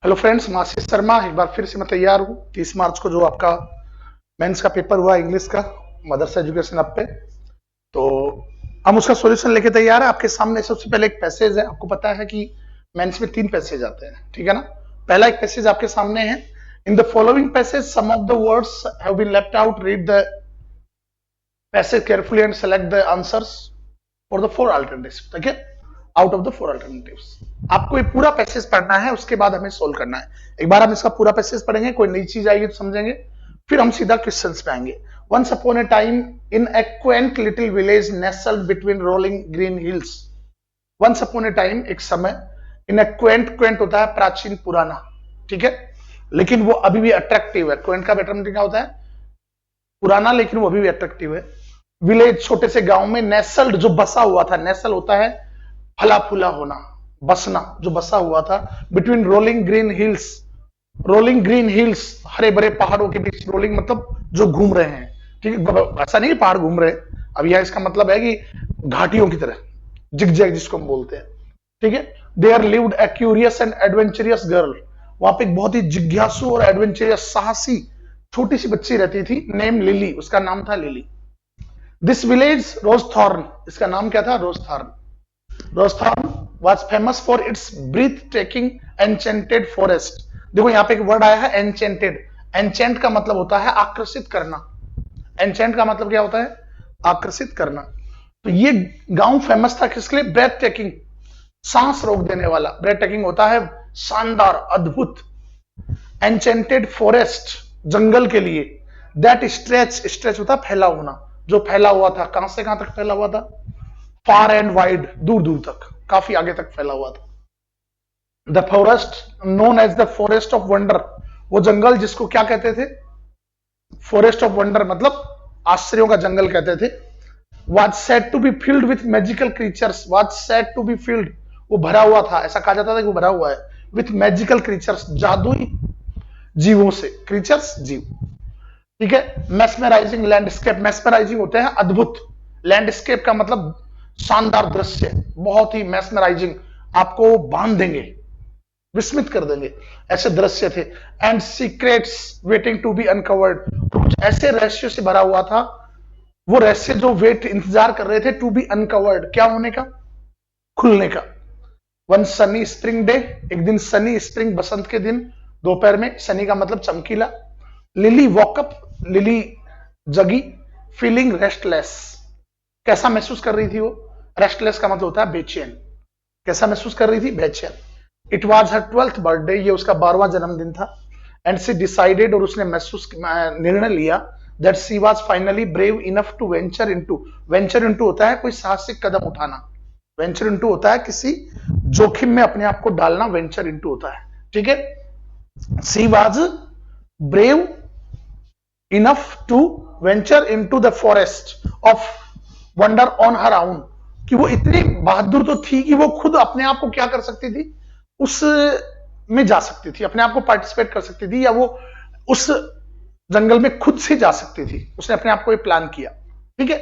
Hello friends, मैं आशीष शर्मा एक बार फिर से मैं तैयार हूँ 30 मार्च को जो आपका मेंस का पेपर हुआ इंग्लिश का मदरसा एजुकेशन ऐप पे। तो हम उसका सॉल्यूशन लेके तैयार है। आपके सामने सबसे पहले एक पैसेज है। आपको पता है कि मेंस में 3 पैसेज आते हैं, ठीक है ना। पहला एक पैसेज आपके सामने है। In the following passage some of the words have been left out, read the passage carefully and select the answers for the 4 alternatives, ठीक है। आउट ऑफ द 4 अल्टरनेटिव्स आपको ये पूरा पैसेज पढ़ना है, उसके बाद हमें सोल्व करना है। एक बार हम इसका पूरा पैसेज पढ़ेंगे, कोई नई चीज आएगी तो समझेंगे, फिर हम सीधा क्वेश्चंस पे आएंगे। Once upon a time in a quaint little village nestled between rolling green hills. Once upon a time, एक समय, इन ए क्वेंट, क्वेंट होता है प्राचीन पुराना, ठीक है, लेकिन वो अभी भी अट्रैक्टिव है। क्वेंट का बेटर क्या होता है? पुराना, लेकिन वो अभी भी अट्रैक्टिव है। विलेज, छोटे से गांव में, नेसल्ड, जो बसा हुआ था। नेसल होता है फला फूला होना, बसना, जो बसा हुआ था। Between rolling green hills, rolling green hills, हरे भरे पहाड़ों के बीच। रोलिंग मतलब जो घूम रहे हैं, ठीक है, ऐसा नहीं पहाड़ घूम रहे। अब यह इसका मतलब है कि घाटियों की तरह, जिगजैग जिसको हम बोलते हैं, ठीक है। There lived a curious and adventurous girl. वहां पे एक बहुत ही जिज्ञासु और एडवेंचरियस, साहसी छोटी सी बच्ची रहती थी, नेम लिली, उसका नाम था लिली। दिस विलेज रोजथॉर्न, इसका नाम क्या था? रोजथॉर्न। रोजथॉर्न was famous for its breathtaking enchanted forest। देखो यहाँ पे एक वर्ड आया है enchanted। enchant का मतलब होता है आकर्षित करना। enchant का मतलब क्या होता है? आकर्षित करना। तो ये गांव फेमस था किसके लिए? ब्रेथ टेकिंग, सांस रोक देने वाला। ब्रेथ टेकिंग होता है शानदार, अद्भुत। एंचेंटेड फॉरेस्ट, जंगल के लिए। दैट स्ट्रेच, स्ट्रेच होता है फैला होना, जो फैला हुआ था। कहां से कहां तक फैला हुआ था? फार एंड वाइड, दूर दूर तक, काफी आगे तक फैला हुआ था। The forest known as the forest of wonder, वो जंगल जिसको क्या कहते थे? फॉरेस्ट ऑफ वंडर, मतलब आश्चर्यों का जंगल कहते थे। Was said to be filled with magical creatures, was said to be filled, वो भरा हुआ था, ऐसा कहा जाता था कि वो भरा हुआ है, विथ मैजिकल क्रीचर्स, जादुई जीवों से। क्रीचर्स, जीव, ठीक है। मेस्मराइजिंग लैंडस्केप, मेस्मराइजिंग होते हैं अद्भुत, लैंडस्केप का मतलब शानदार दृश्य, बहुत ही मेस्मराइजिंग, आपको बांध देंगे, विस्मित कर देंगे, ऐसे दृश्य थे। And secrets waiting to be uncovered, कुछ ऐसे रहस्यों से भरा हुआ था, वो रहस्य जो वेट, इंतजार कर रहे थे, टू बी अनकवर्ड, क्या होने का? खुलने का। वन सनी स्प्रिंग डे, एक दिन सनी, स्प्रिंग बसंत के दिन, दोपहर में, सनी का मतलब चमकीला। लिली वॉकअप, लिली जगी, फीलिंग रेस्टलेस, कैसा महसूस कर रही थी वो? रेस्टलेस का मतलब होता है बेचैन। कैसा महसूस कर रही थी? बेचैन। It was her 12th birthday, ये उसका 12वां जन्मदिन था। एंड सी डिसाइडेड, और उसने महसूस, निर्णय लिया, that she was finally brave enough to venture into. Venture into होता है कोई साहसिक कदम उठाना। वेंचर इनटू होता है किसी जोखिम में अपने आप को डालना, वेंचर इनटू होता है, ठीक है। She was brave enough to venture into the forest of wonder on her own, कि वो इतनी बहादुर तो थी कि वो खुद अपने आप को क्या कर सकती थी? उस में जा सकती थी, अपने आप को पार्टिसिपेट कर सकती थी, या वो उस जंगल में खुद से जा सकती थी। उसने अपने आप को ये प्लान किया, ठीक है।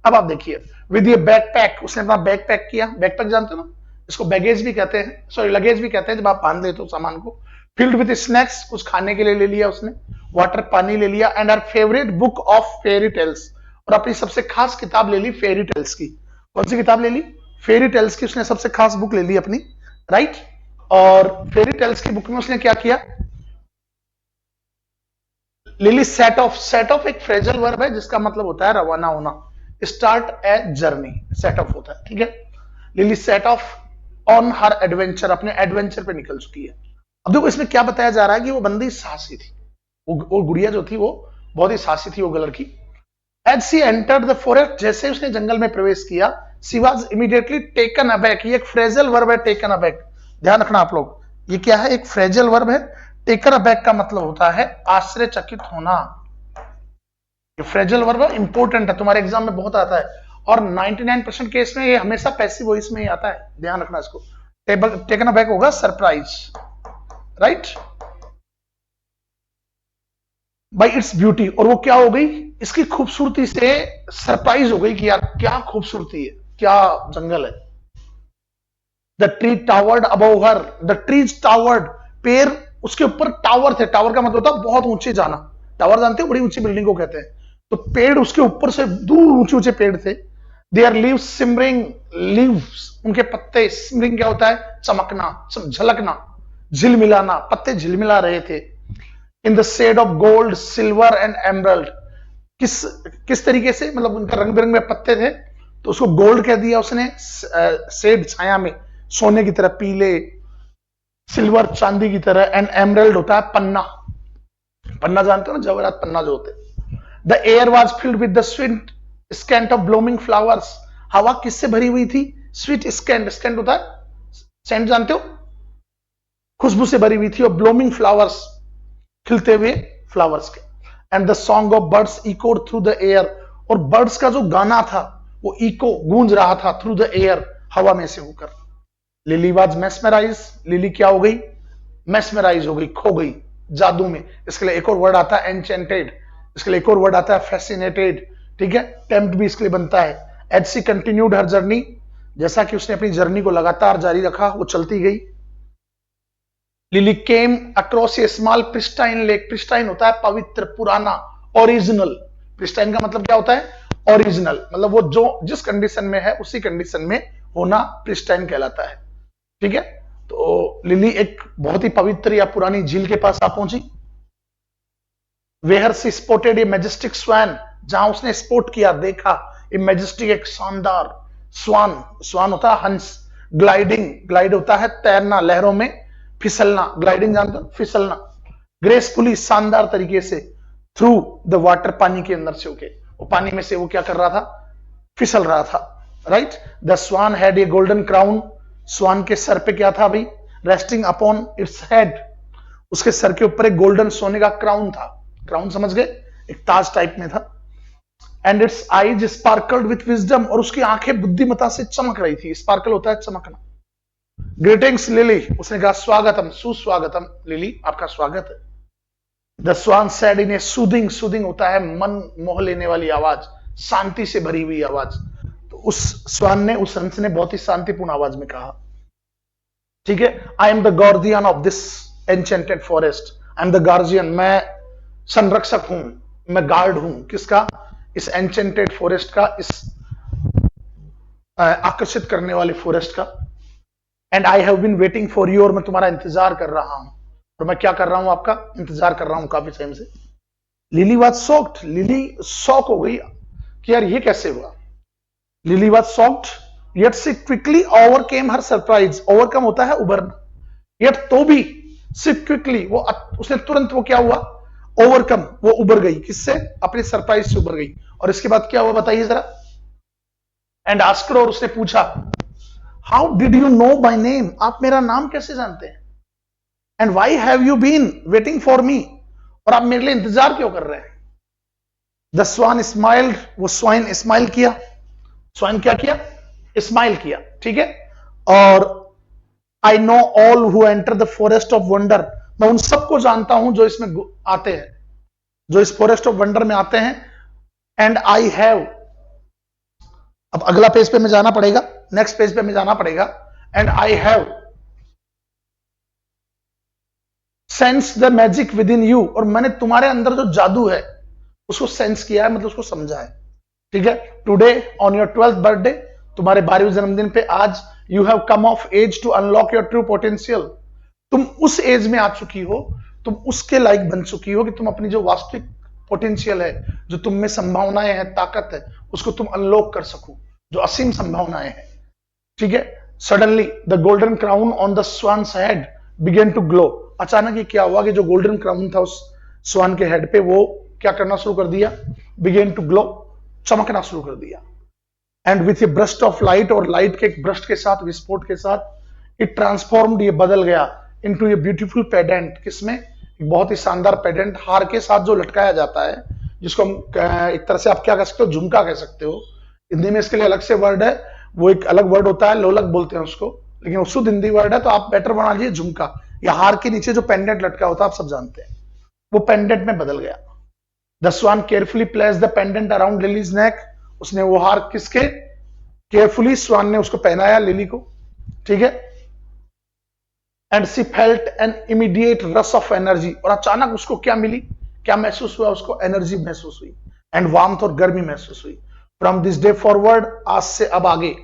अब आप देखिए, विद ये बैकपैक, उसने अपना बैकपैक किया। बैकपैक जानते हो ना, इसको बैगेज भी कहते हैं, सॉरी लगेज भी कहते हैं, जब आप बांध लेते हो सामान को। फिल्ड विद स्नैक्स, कुछ खाने के लिए ले लिया उसने। वाटर, पानी ले लिया। And her favourite book of fairy tales, और अपनी सबसे खास किताब ले ली फेरी टेल्स की। कौन सी किताब ले ली? फेरी टेल्स की, उसने सबसे खास बुक ले ली अपनी, राइट। और फेरी टेल्स की बुक में उसने क्या किया? Lily set of, set of एक फ्रेजल वर्ब है जिसका मतलब होता है रवाना होना, start a journey, set of होता है, ठीक है। Lily set of on her adventure, अपने एडवेंचर पे निकल चुकी है। अब देखो इसमें क्या बताया जा रहा है कि वो बंदी साहसी थी, वो गुड़िया जो थी वो बहुत ही साहसी थी, वो लड़की। As she entered the forest, जैसे उसने जंगल में प्रवेश किया, she was immediately taken aback. ये एक फ्रेजल वर्ब है, टेकन अबैक, ध्यान रखना आप लोग, ये क्या है? एक फ्रेजल वर्ब है। टेकन अबैक का मतलब होता है आश्चर्यचकित होना। ये फ्रेजल वर्ब इंपॉर्टेंट है, तुम्हारे एग्जाम में बहुत आता है, और 99% केस में ये हमेशा पैसिव वॉइस में ही आता है, ध्यान रखना इसको। टेकन अबैक होगा surprise, right, by its beauty, और वो क्या हो गई? इसकी खूबसूरती से सरप्राइज हो गई कि यार क्या खूबसूरती है, क्या जंगल है। The tree toward above her, the trees toward, पेड़ उसके ऊपर टावर थे। टावर का मतलब होता है बहुत ऊंचे जाना। टावर जानते हो, बड़ी ऊंची बिल्डिंग को कहते हैं। तो पेड़ उसके ऊपर से दूर ऊंचे ऊंचे पेड़ थे। देयर लीव्स सिमरिंग, लीव्स उनके पत्ते, सिमरिंग क्या होता है, चमकना, झलकना, झिलमिलाना, पत्ते झिलमिला रहे थे। In the shade of gold, silver and emerald. किस किस तरीके से, मतलब उनका रंग बिरंग में पत्ते थे, तो उसको गोल्ड कह दिया उसने, शेड छाया में, सोने की तरह, पीले, सिल्वर चांदी की तरह, एंड एमरल्ड होता है पन्ना। पन्ना जानते हो ना, जवाहरात पन्ना जो होते हैं। The air was filled with the sweet scent of blooming flowers. हवा किससे भरी हुई थी, स्वीट स्कैंट, स्कैंट होता है सेंट जानते हो, खुशबू से भरी हुई थी, और ब्लूमिंग फ्लावर्स, खिलते हुए फ्लावर्स के। And the song of birds echoed through the air. और बर्ड्स का जो गाना था वो इको, गूंज रहा था, थ्रू द एयर, हवा में से होकर। लिली वाज मेस्मराइज, लिली क्या हो गई, मेस्मराइज हो गई, खो गई जादू में। इसके लिए एक और वर्ड आता है एनचेंटेड, इसके लिए एक और वर्ड आता है फैसिनेटेड, ठीक है। टेम्प्ट भी इसके लिए बनता है। एज सी कंटिन्यूड हर जर्नी, जैसा कि उसने अपनी जर्नी को लगातार जारी रखा, वो चलती गई। लिली केम अक्रॉस ए स्मॉल प्रिस्टाइन लेक। प्रिस्टाइन होता है पवित्र, पुराना, ओरिजिनल। प्रिस्टाइन का मतलब क्या होता है, ओरिजिनल, मतलब वो जो जिस कंडीशन में है उसी कंडीशन में होना प्रिस्टाइन कहलाता है, ठीक है। तो लिली एक बहुत ही पवित्र या पुरानी झील के पास आ पहुंची। Where she spotted a majestic swan, जहां उसने स्पॉट किया, देखा, ए मैजेस्टिक, एक शानदार स्वान। स्वान होता है हंस। ग्लाइडिंग, ग्लाइड होता है तैरना, लहरों में फिसलना, ग्लाइडिंग जानते हो, फिसलना। ग्रेसफुली, शानदार तरीके से, थ्रू द वाटर, पानी के अंदर से होके, वो पानी में से वो क्या कर रहा था, फिसल रहा था, right. The swan had a golden crown. Swan के सर पे क्या था भाई, रेस्टिंग अपॉन इट्स हेड, उसके सर के ऊपर एक गोल्डन, सोने का क्राउन था। क्राउन समझ गए, एक ताज टाइप में था। And it's eyes sparkled with wisdom, और उसकी आंखें बुद्धिमता से चमक रही थी। स्पार्कल होता है चमकना। ग्रीटिंग्स लिली, उसने कहा स्वागतम, सुस्वागतम लिली, आपका स्वागत है। The swan said in a soothing, soothing होता है मन मोह लेने वाली आवाज, शांति से भरी हुई आवाज। तो उस स्वान ने, उस हंस ने बहुत ही शांतिपूर्ण आवाज में कहा, ठीक है, I am the guardian of this enchanted forest. I am the guardian, मैं संरक्षक हूं, मैं गार्ड हूं, किसका, इस एन्चेंटेड फॉरेस्ट का, इस आकर्षित करने वाले फॉरेस्ट का। And I have been waiting for you, और मैं तुम्हारा इंतजार कर रहा हूं। और मैं क्या कर रहा हूं, आपका इंतजार कर रहा हूं काफी टाइम से। Lily was shocked, lily shock हो गई कि यार ये कैसे हुआ। Lily was shocked, yet she quickly overcame her surprise. Overcome होता है उबरना, येट तो भी, शी क्विकली, वो उसने तुरंत, वो क्या हुआ, ओवरकम, वो उबर गई, किससे, अपने सरप्राइज से उबर गई। और इसके बाद क्या हुआ बताइए जरा। एंड आस्कर, और उसने पूछा, how did you know my name, आप मेरा नाम कैसे जानते हैं। And why have you been waiting for me, और आप मेरे लिए इंतजार क्यों कर रहे हैं। द स्वान स्माइल्ड, वो स्वाइन स्माइल किया। स्वाइन क्या किया, स्माइल किया, ठीक है। और I know all who enter the forest of wonder, मैं उन सबको जानता हूं जो इसमें आते हैं, जो इस फॉरेस्ट ऑफ वंडर में आते हैं। एंड आई हैव, अब अगला पेज पे में जाना पड़ेगा, नेक्स्ट पेज पे में जाना पड़ेगा। And I have sense the magic with in you, और मैंने तुम्हारे अंदर जो जादू है उसको सेंस किया है, मतलब उसको समझा है, ठीक है। Today on your 12th birthday, तुम्हारे 12वें जन्मदिन पे आज, you have come of age to unlock your true potential, तुम उस एज में आ चुकी हो, तुम उसके लायक बन चुकी हो कि तुम अपनी जो वास्तविक पोटेंशियल है, जो तुम में संभावनाएं हैं, ताकत है, उसको तुम अनलॉक कर सको, जो असीम संभावनाएं हैं, ठीक है। Suddenly the golden crown on the swan's head began to glow, अचानक ये क्या हुआ कि जो गोल्डन क्राउन था उस स्वान के हेड पे, वो क्या करना शुरू कर दिया, बिगेन टू ग्लो, चमकना शुरू कर दिया। And with A burst of light, और लाइट के एक ब्रस्ट के साथ, विस्फोट के साथ, इट ट्रांसफॉर्म्ड, ये बदल गया, इनटू ए ब्यूटीफुल पेडेंट, किसमें, एक बहुत ही शानदार पेडेंट, हार के साथ जो लटकाया जाता है, जिसको हम एक तरह से आप क्या कह सकते हो, झुमका कह सकते हो। हिंदी में इसके लिए अलग से वर्ड है, वो एक अलग वर्ड होता है, लोलक बोलते हैं उसको, लेकिन वो शुद्ध हिंदी वर्ड है, तो आप बेटर बना लीजिए झुमका, या हार के नीचे जो पेंडेंट लटका होता है, आप सब जानते हैं, वो पेंडेंट में बदल गया। The swan carefully place the pendant around Lily's neck, उसने वो हार किसके, केयरफुली स्वान ने उसको पहनाया लिली को, ठीक है। And C felt an immediate rush of energy, और अचानक उसको क्या मिली, क्या महसूस हुआ उसको, एनर्जी महसूस हुई एंड वार्मथ और गर्मी महसूस हुई। फ्रॉम दिस डे फॉरवर्ड, आज से अब आगे,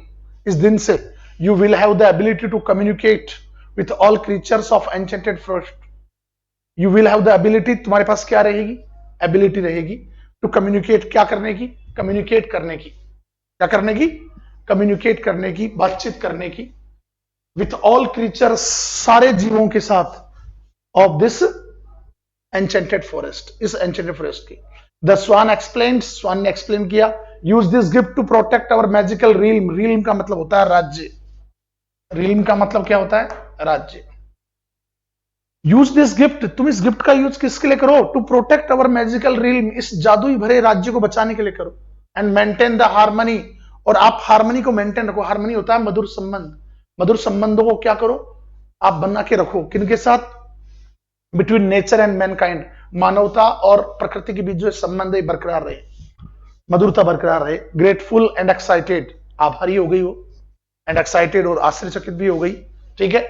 इस दिन से, you will have the ability to communicate with all creatures of enchanted forest. You will have the ability, तुम्हारे पास क्या रहेगी, एबिलिटी रहेगी, टू कम्युनिकेट, क्या करने की, कम्युनिकेट करने की, क्या करने की, कम्युनिकेट करने की, बातचीत करने की, विथ ऑल क्रीचर्स, सारे जीवों के साथ, ऑफ दिस एन्चेंटेड फॉरेस्ट, इस एन्चेंटेड फॉरेस्ट की। द स्वान एक्सप्लेन्ड, स्वान ने एक्सप्लेन किया, use this gift to protect our magical realm, realm का मतलब होता है राज्य, रील्म का मतलब क्या होता है, राज्य। यूज दिस गिफ्ट, तुम इस गिफ्ट का यूज किसके लिए करो, टू प्रोटेक्ट अवर मैजिकल रील्म, इस जादुई भरे राज्य को बचाने के लिए करो, एंड मेंटेन द हार्मनी, और आप हार्मनी को मेंटेन रखो, हार्मनी होता है मधुर संबंध, मधुर संबंधों को क्या करो, आप बना के रखो, किनके साथ, बिटवीन नेचर एंड मैनकाइंड, मानवता और प्रकृति के बीच जो संबंध है बरकरार रहे, मधुरता बरकरार रहे। ग्रेटफुल एंड एक्साइटेड, आभारी हो गई हो, एंड एक्साइटेड, और आश्चर्यचकित भी हो गई, ठीक है।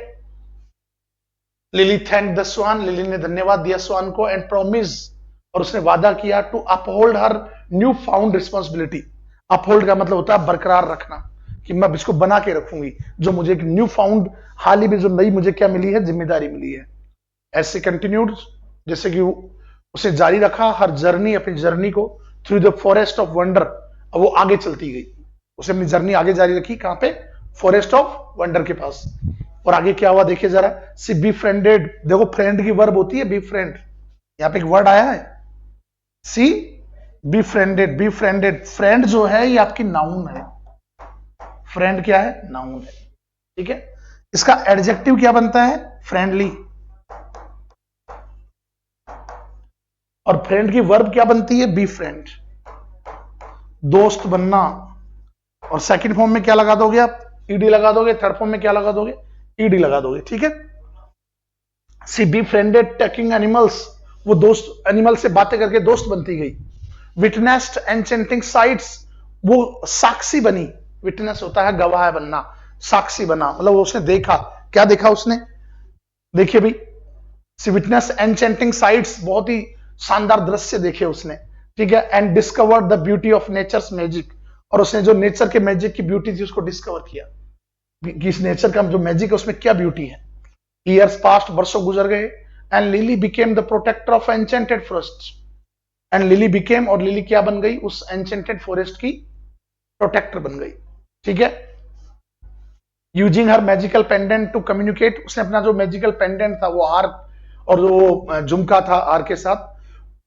Lily thank the swan, Lily ने धन्यवाद दिया स्वान को, एंड प्रोमिस, और उसने वादा किया, to uphold her new found responsibility. Uphold का मतलब होता है बरकरार रखना, कि मैं इसको बना के रखूंगी, जो मुझे एक न्यू फाउंड, हाल ही में जो नई मुझे क्या मिली है, जिम्मेदारी मिली है। ऐसे कंटिन्यूड, जैसे कि उसे जारी रखा हर जर्नी, अपनी जर्नी को, through the forest of wonder, अब वो आगे चलती गई, उसे अपनी जर्नी आगे जारी रखी, कहां पे, फॉरेस्ट ऑफ वंडर के पास। और आगे क्या हुआ देखिए जरा, सी बी फ्रेंडेड, देखो फ्रेंड की वर्ब होती है बी फ्रेंड, यहां पे एक वर्ड आया है, she befriended, befriended, friend जो है ये आपकी नाउन है, फ्रेंड क्या है, नाउन है, ठीक है। इसका एडजेक्टिव क्या बनता है, फ्रेंडली, और फ्रेंड की वर्ब क्या बनती है, बी फ्रेंड, दोस्त बनना, और सेकंड फॉर्म में क्या लगा दोगे आप, ईडी लगा दोगे, थर्ड फॉर्म में क्या लगा दोगे, ईडी लगा दोगे, ठीक है। She befriended talking animals, वो दोस्त, एनिमल से बातें करके दोस्त बनती गई। विटनेस्ड एन्चेंटिंग साइट्स, वो साक्षी बनी, विटनेस होता है गवाह बनना, साक्षी बना, मतलब उसने देखा, क्या देखा उसने, देखिए भाई, सी विटनेस एन्चेंटिंग साइट्स, बहुत ही शानदार दृश्य देखे उसने, ठीक है। And discover the beauty of nature's magic, और उसने जो नेचर के मैजिक की ब्यूटी थी उसको डिस्कवर किया, कि इस नेचर का जो मैजिक है उसमें क्या ब्यूटी है। ईयर्स पास्ट, वर्षों गुजर गए, and Lily became the protector of enchanted forest, and Lily became, और लिली क्या बन गई, उस एन्चेंटेड फॉरेस्ट की प्रोटेक्टर बन गई, ठीक है। Using her magical pendant to communicate, उसने अपना जो मैजिकल पेंडेंट था, वो हार और जो झुमका था हार के साथ,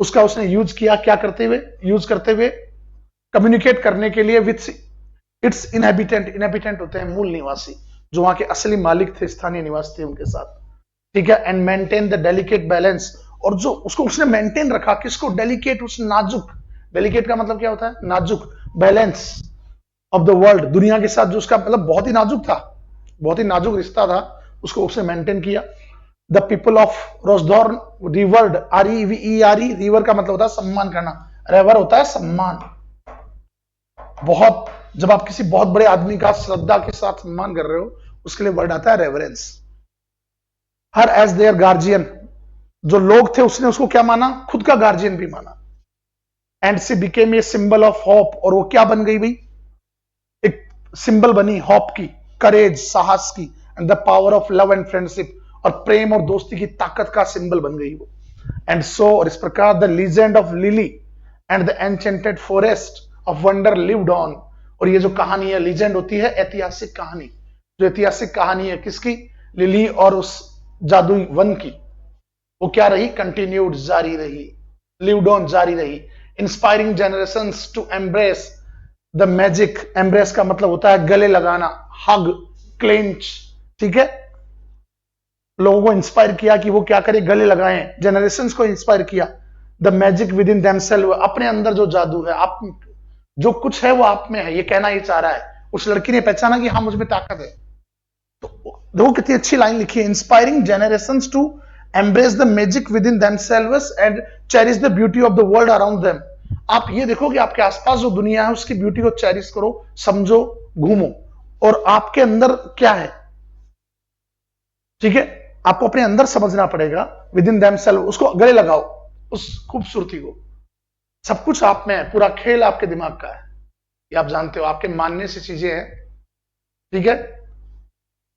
उसका उसने यूज किया, क्या करते हुए, यूज करते हुए, कम्युनिकेट करने के लिए विथ इट्स इनहेबिटेंट, इनहेबिटेंट होते हैं मूल निवासी, जो वहां के असली मालिक थे, स्थानीय निवासी थे उनके साथ, ठीक है। And maintain the delicate balance, और जो उसको उसने मेंटेन रखा, किसको, डेलिकेट, उस नाजुक, डेलिकेट का मतलब क्या होता है, नाजुक, बैलेंस ऑफ द वर्ल्ड, दुनिया के साथ जो उसका मतलब बहुत ही नाजुक था, बहुत ही नाजुक रिश्ता था, उसको उसने मेंटेन किया। The people of Rosethorn rewarded, REVER, river का मतलब होता है सम्मान करना, रेवर होता है सम्मान, बहुत, जब आप किसी बहुत बड़े आदमी का श्रद्धा के साथ सम्मान कर रहे हो, उसके लिए वर्ड आता है reverence. Her age their guardian, जो लोग थे उसने उसको क्या माना, खुद का गार्जियन भी माना। And C became a symbol of hope, और वो क्या बन गई भाई, एक सिंबल बनी होप की, करेज, साहस की, and the power of love and friendship, और प्रेम और दोस्ती की ताकत का सिंबल बन गई वो। एंड सो, और इस प्रकार, the legend of lily and the enchanted forest of wonder lived on, और ये जो कहानी है, लीजेंड होती है ऐतिहासिक कहानी, जो ऐतिहासिक कहानी है किसकी, लिली और उस जादुई वन की, वो क्या रही, कंटिन्यूड, जारी रही, लिव्ड ऑन, जारी रही, inspiring generations to embrace the magic, embrace का मतलब होता है गले लगाना, हग, क्लेंच, ठीक है, लोगों को इंस्पायर किया कि वो क्या करे, गले लगाएं, जनरेशंस को इंस्पायर किया, the magic within themselves, अपने अंदर जो जादू है, आप जो कुछ है वो आप में है, ये कहना ही चाह रहा है, उस लड़की ने पहचाना कि हाँ मुझ में ताकत है। तो देखो कितनी अच्छी लाइन लिखी है, inspiring generations to embrace the magic within themselves and cherish the beauty of the world around them. आप ये देखो कि आपके आसपास जो दुनिया है उसकी ब्यूटी को चेरिश करो, समझो, घूमो, और आपके अंदर क्या है, ठीक है। आपको अपने अंदर समझना पड़ेगा, विद इन देमसेल्फ, उसको गले लगाओ उस खूबसूरती को। सब कुछ आप में है, पूरा खेल आपके दिमाग का है, ये आप जानते हो, आपके मानने से चीजें हैं, ठीक है।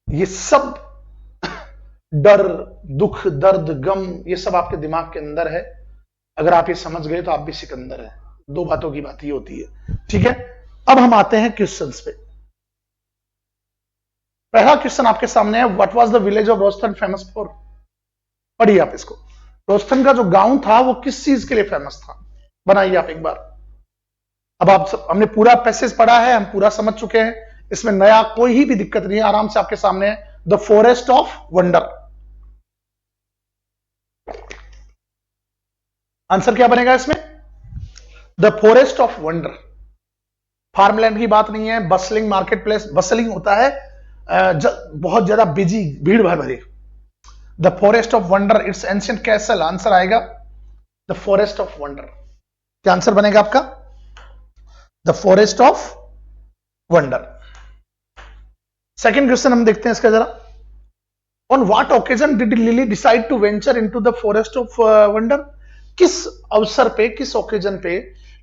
ये सब डर, दुख, दर्द, गम, ये सब आपके दिमाग के अंदर है। अगर आप ये समझ गए तो आप भी सिकंदर हैं। दो बातों की बात ये होती है, ठीक है। अब हम आते हैं क्वेश्चंस पे। पहला क्वेश्चन आपके सामने है, what was the village of Roston famous for? पढ़िए आप इसको। रोस्टन का जो गांव था वो किस चीज के लिए फेमस था? बनाइए आप एक बार। अब आप सब, हमने पूरा पैसेज पढ़ा है, हम पूरा समझ चुके हैं, इसमें नया कोई ही भी दिक्कत नहीं है, आराम से आपके सामने है। The forest of wonder, answer क्या बनेगा इसमें? The forest of wonder. Farmland की बात नहीं है, बसलिंग मार्केट प्लेस, बसलिंग होता है बहुत ज्यादा बिजी, भीड़ भरी। The forest of wonder, it's ancient castle, answer आएगा द फॉरेस्ट ऑफ वंडर। क्या आंसर बनेगा आपका? The forest of wonder. Second question हम देखते हैं इसका जरा। On what occasion did Lily decide to venture into the forest of wonder? किस अवसर पे, किस ओकेजन पे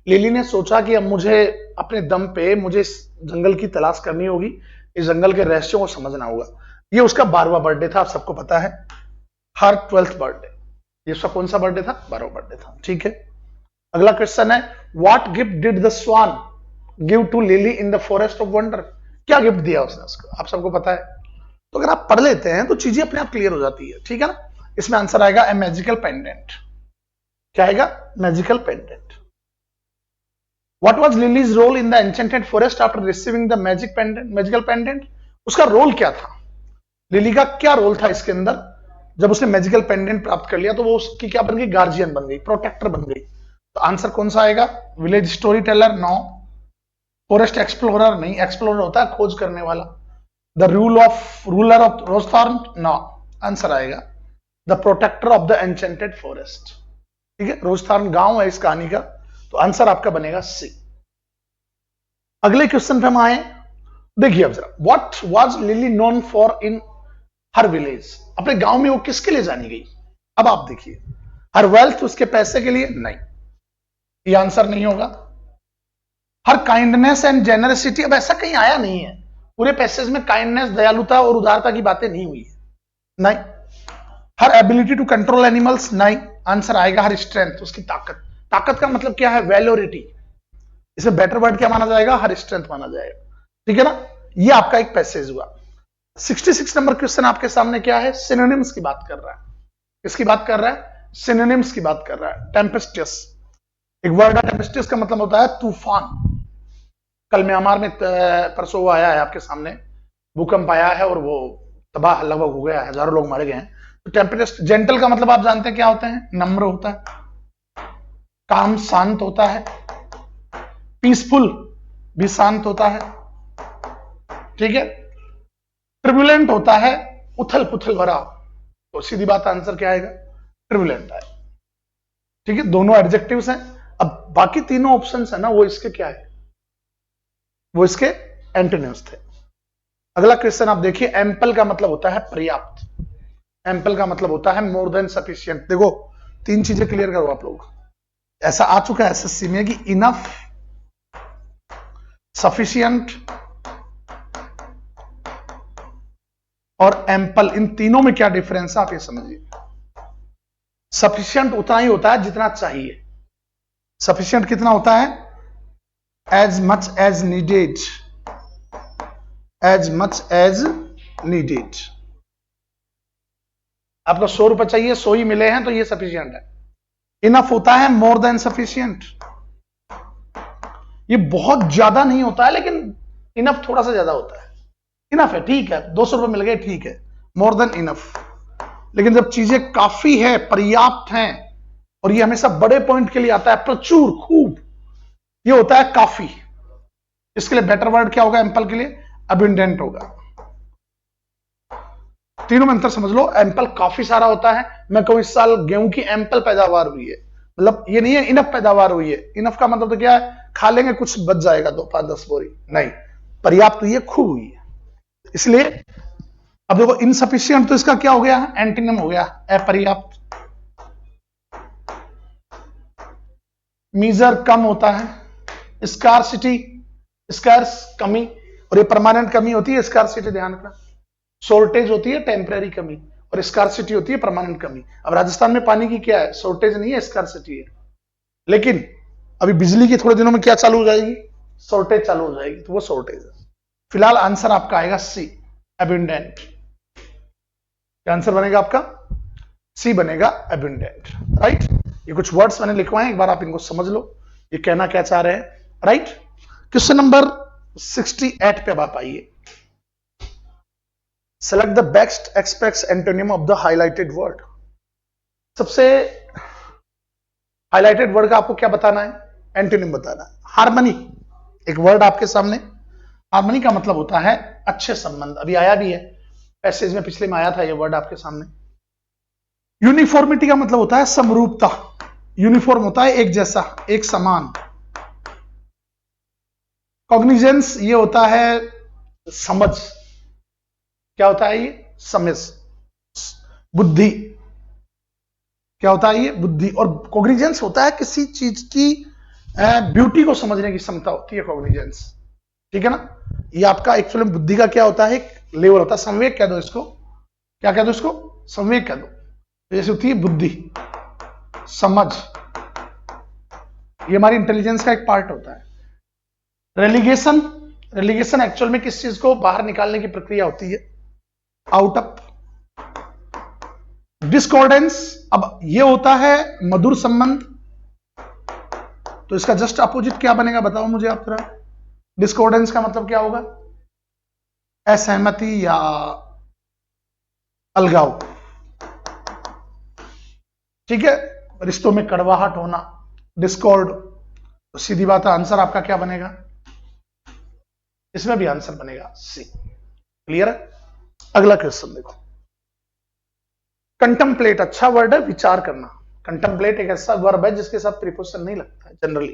लिली ने सोचा कि अब मुझे अपने दम पे मुझे इस जंगल की तलाश करनी होगी, इस जंगल के रहस्यों को समझना होगा। ये उसका 12वां बर्थडे था, आप सबको पता है, हर 12th बर्थडे। ये उसका कौन सा बर्थडे था? 12वां बर्थडे था, ठीक है। अगला क्वेश्चन है, what gift did the swan give to Lily in the forest of wonder? क्या गिफ्ट दिया उसने उसको? आप सबको पता है। तो अगर आप पढ़ लेते हैं तो चीजें अपने आप क्लियर हो जाती है, ठीक है ना। इसमें आंसर आएगा ए मैजिकल पेंडेंट। क्या आएगा? Magical pendant. What was Lily's role in the enchanted forest after receiving the magical pendant? उसका रोल क्या था? लिली का क्या रोल था इसके अंदर? जब उसने मैजिकल पेंडेंट प्राप्त कर लिया तो वो उसकी क्या बन गई? गार्जियन बन गई, प्रोटेक्टर बन गई। तो आंसर कौन सा आएगा? Village storyteller? No. Forest explorer? नहीं, एक्सप्लोरर होता है खोज करने वाला। The ruler of Rosethorn? No. Answer आएगा the protector of the enchanted forest, ठीक है। रोजथॉर्न गांव है इस कहानी का, तो आंसर आपका बनेगा सी। अगले क्वेश्चन पे हम आए, देखिए अब जरा, what was lily known for in her village? अपने गांव में वो किसके लिए जानी गई? अब आप देखिए, हर वेल्थ, उसके पैसे के लिए? नहीं, ये आंसर नहीं होगा। हर काइंडनेस एंड जेनरसिटी, अब ऐसा कहीं आया नहीं है, पूरे पैसेज में काइंडनेस, दयालुता और उदारता की बातें नहीं हुई है, नहीं। हर एबिलिटी टू कंट्रोल एनिमल्स? नहीं, आंसर आएगा हर स्ट्रेंथ, उसकी ताकत। ताकत का मतलब क्या है? वैलोरिटी। इसमें बेटर वर्ड क्या माना जाएगा? हर स्ट्रेंथ माना जाएगा, ठीक है ना। ये आपका एक पैसेज हुआ। 66 नंबर क्वेश्चन आपके सामने क्या है? सिनोनिम्स की बात कर रहा है। किसकी बात कर रहा है? सिनोनिम्स की बात कर रहा है। टेम्पेस्टियस, एक वर्ड है, टेम्पेस्टियस का मतलब होता है तूफान। कल म्यांमार में परसों वो आया है आपके सामने, भूकंप आया है और वो तबाह लगभग हो गया है, हजारों लोग मारे गए हैं। तो टेम्पेस्ट, जेंटल का मतलब आप जानते हैं क्या होता है? नम्र होता है, काम, शांत होता है। पीसफुल भी शांत होता है, ठीक है। ट्रिब्युलेंट होता है, उथल पुथल भरा। तो सीधी बात, आंसर क्या आएगा? ट्रिब्युलेंट आएगा, ठीक है। दोनों एडजेक्टिव्स हैं। अब बाकी तीनों ऑप्शंस है ना, वो इसके क्या है? वो इसके एंटोनिम्स थे। अगला क्वेश्चन आप देखिए, एम्पल का मतलब होता है पर्याप्त। एम्पल का मतलब होता है मोर देन सफिशिएंट। देखो, तीन चीजें क्लियर करो आप लोग। ऐसा आ चुका है एसएससी में कि इनफ, सफिशिएंट और एम्पल, इन तीनों में क्या डिफरेंस है आप ये समझिए। सफिशिएंट उतना ही होता है जितना चाहिए। सफिशिएंट कितना होता है? As much as needed, as much as needed. आपको 100 रुपए चाहिए, 100 ही मिले हैं तो ये सफिशिएंट है। इनफ होता है मोर देन सफिशिएंट, ये बहुत ज्यादा नहीं होता है लेकिन इनफ थोड़ा सा ज्यादा होता है। इनफ है, ठीक है, 200 रुपए मिल गए, ठीक है, मोर देन इनफ। लेकिन जब चीजें काफी है, पर्याप्त हैं, और ये हमेशा बड़े पॉइंट के लिए आता है, प्रचुर, खूब, ये होता है काफी। इसके लिए बेटर वर्ड क्या होगा एम्पल के लिए? अबिंडेंट होगा। तीनों में अंतर समझ लो। एम्पल काफी सारा होता है, मैं कहूं इस साल गेहूं की एम्पल पैदावार हुई है, मतलब ये नहीं है इनफ पैदावार हुई है। इनफ का मतलब तो क्या है? खा लेंगे, कुछ बच जाएगा, 2 5 10 बोरी, नहीं, पर्याप्त हुई है, खूब हुई है। इसलिए अब देखो इनसफिशियंट तो इसका क्या हो गया, एंटीनिम हो गया अपर्याप्त। मीजर कम होता है, स्कार्सिटी स्कार्स कमी, और ये परमानेंट कमी होती है स्कार्सिटी, ध्यान रखना। शॉर्टेज होती है टेम्पररी कमी, और स्कार्सिटी होती है परमानेंट कमी। अब राजस्थान में पानी की क्या है, शॉर्टेज नहीं है, स्कार्सिटी है। लेकिन अभी बिजली की थोड़े दिनों में क्या चालू हो जाएगी, शॉर्टेज चालू हो जाएगी, तो वो शॉर्टेज है। फिलहाल आंसर आपका आएगा सी, अबंडेंट। क्या आंसर बनेगा आपका, सी बनेगा, अबंडेंट, राइट। ये कुछ वर्ड्स मैंने लिखवाए, एक बार आप इनको समझ लो, ये कहना क्या चाह रहे हैं, राइट। क्वेश्चन नंबर 68 पे अब आप आइए। Select the best express antonym of the highlighted word. सबसे हाईलाइटेड वर्ड का आपको क्या बताना है, एंटोनिम बताना है। हार्मनी, एक वर्ड आपके सामने, हार्मनी का मतलब होता है अच्छे संबंध, अभी आया भी है पैसेज में, पिछले में आया था ये वर्ड आपके सामने। यूनिफॉर्मिटी का मतलब होता है समरूपता, यूनिफॉर्म होता है एक जैसा, एक समान। कॉग्निजेंस ये होता है समझ, क्या होता है ये, समझ। बुद्धि, क्या होता है ये, बुद्धि। और कॉग्निजेंस होता है किसी चीज की ब्यूटी को समझने की क्षमता होती है कॉग्निजेंस, ठीक है ना। ये आपका एक्चुअली बुद्धि का क्या होता है, एक लेवल होता है, संवेग कह दो इसको, क्या कह दो इसको, संवेग कह दो। जैसे होती है बुद्धि, समझ, ये हमारी इंटेलिजेंस का एक पार्ट होता है। रेलिगेशन, रेलिगेशन एक्चुअल में किस चीज को बाहर निकालने की प्रक्रिया होती है, आउट ऑफ। डिस्कॉर्डेंस, अब ये होता है मधुर संबंध, तो इसका जस्ट अपोजिट क्या बनेगा बताओ मुझे आप जरा। डिस्कॉर्डेंस का मतलब क्या होगा, असहमति या अलगाव, ठीक है। रिश्तों में कड़वाहट होना, डिस्कॉर्ड। तो सीधी बात है, आंसर आपका क्या बनेगा, इसमें भी आंसर बनेगा सी। क्लियर है। अगला क्वेश्चन देखो, कंटम्पलेट, अच्छा वर्ड है, विचार करना। कंटम्पलेट एक ऐसा वर्ब है जिसके साथ प्रीपोजिशन नहीं लगता है जनरली,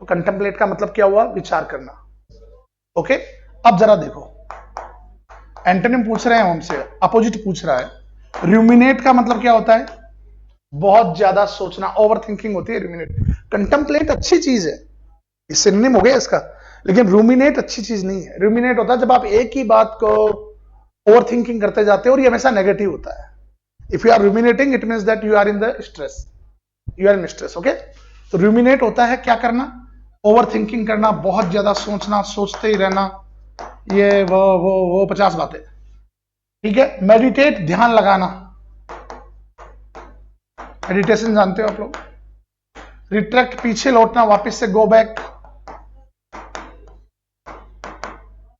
तो कंटम्पलेट का मतलब क्या हुआ, विचार करना। ओके, अब जरा देखो, एंटोनिम पूछ रहे हैं हमसे, अपोजिट पूछ रहा है। रूमिनेट का मतलब क्या होता है, बहुत ज्यादा सोचना, ओवर थिंकिंग होती है रूमिनेट। कंटम्पलेट अच्छी चीज है, सिनोनिम हो गया इसका, लेकिन रूमिनेट अच्छी चीज नहीं है। रूमिनेट होता है जब आप एक ही बात को ओवर थिंकिंग करते जाते हो, और ये हमेशा नेगेटिव होता है। If you are ruminating it means that you are in the stress, you are in stress, okay. तो रूमिनेट होता है क्या करना, ओवर थिंकिंग करना, बहुत ज्यादा सोचना, सोचते ही रहना, ये वो 50 बातें, ठीक है। मेडिटेट, ध्यान लगाना, मेडिटेशन जानते हो आप लोग। रिट्रैक्ट, पीछे लौटना, वापस से गो बैक।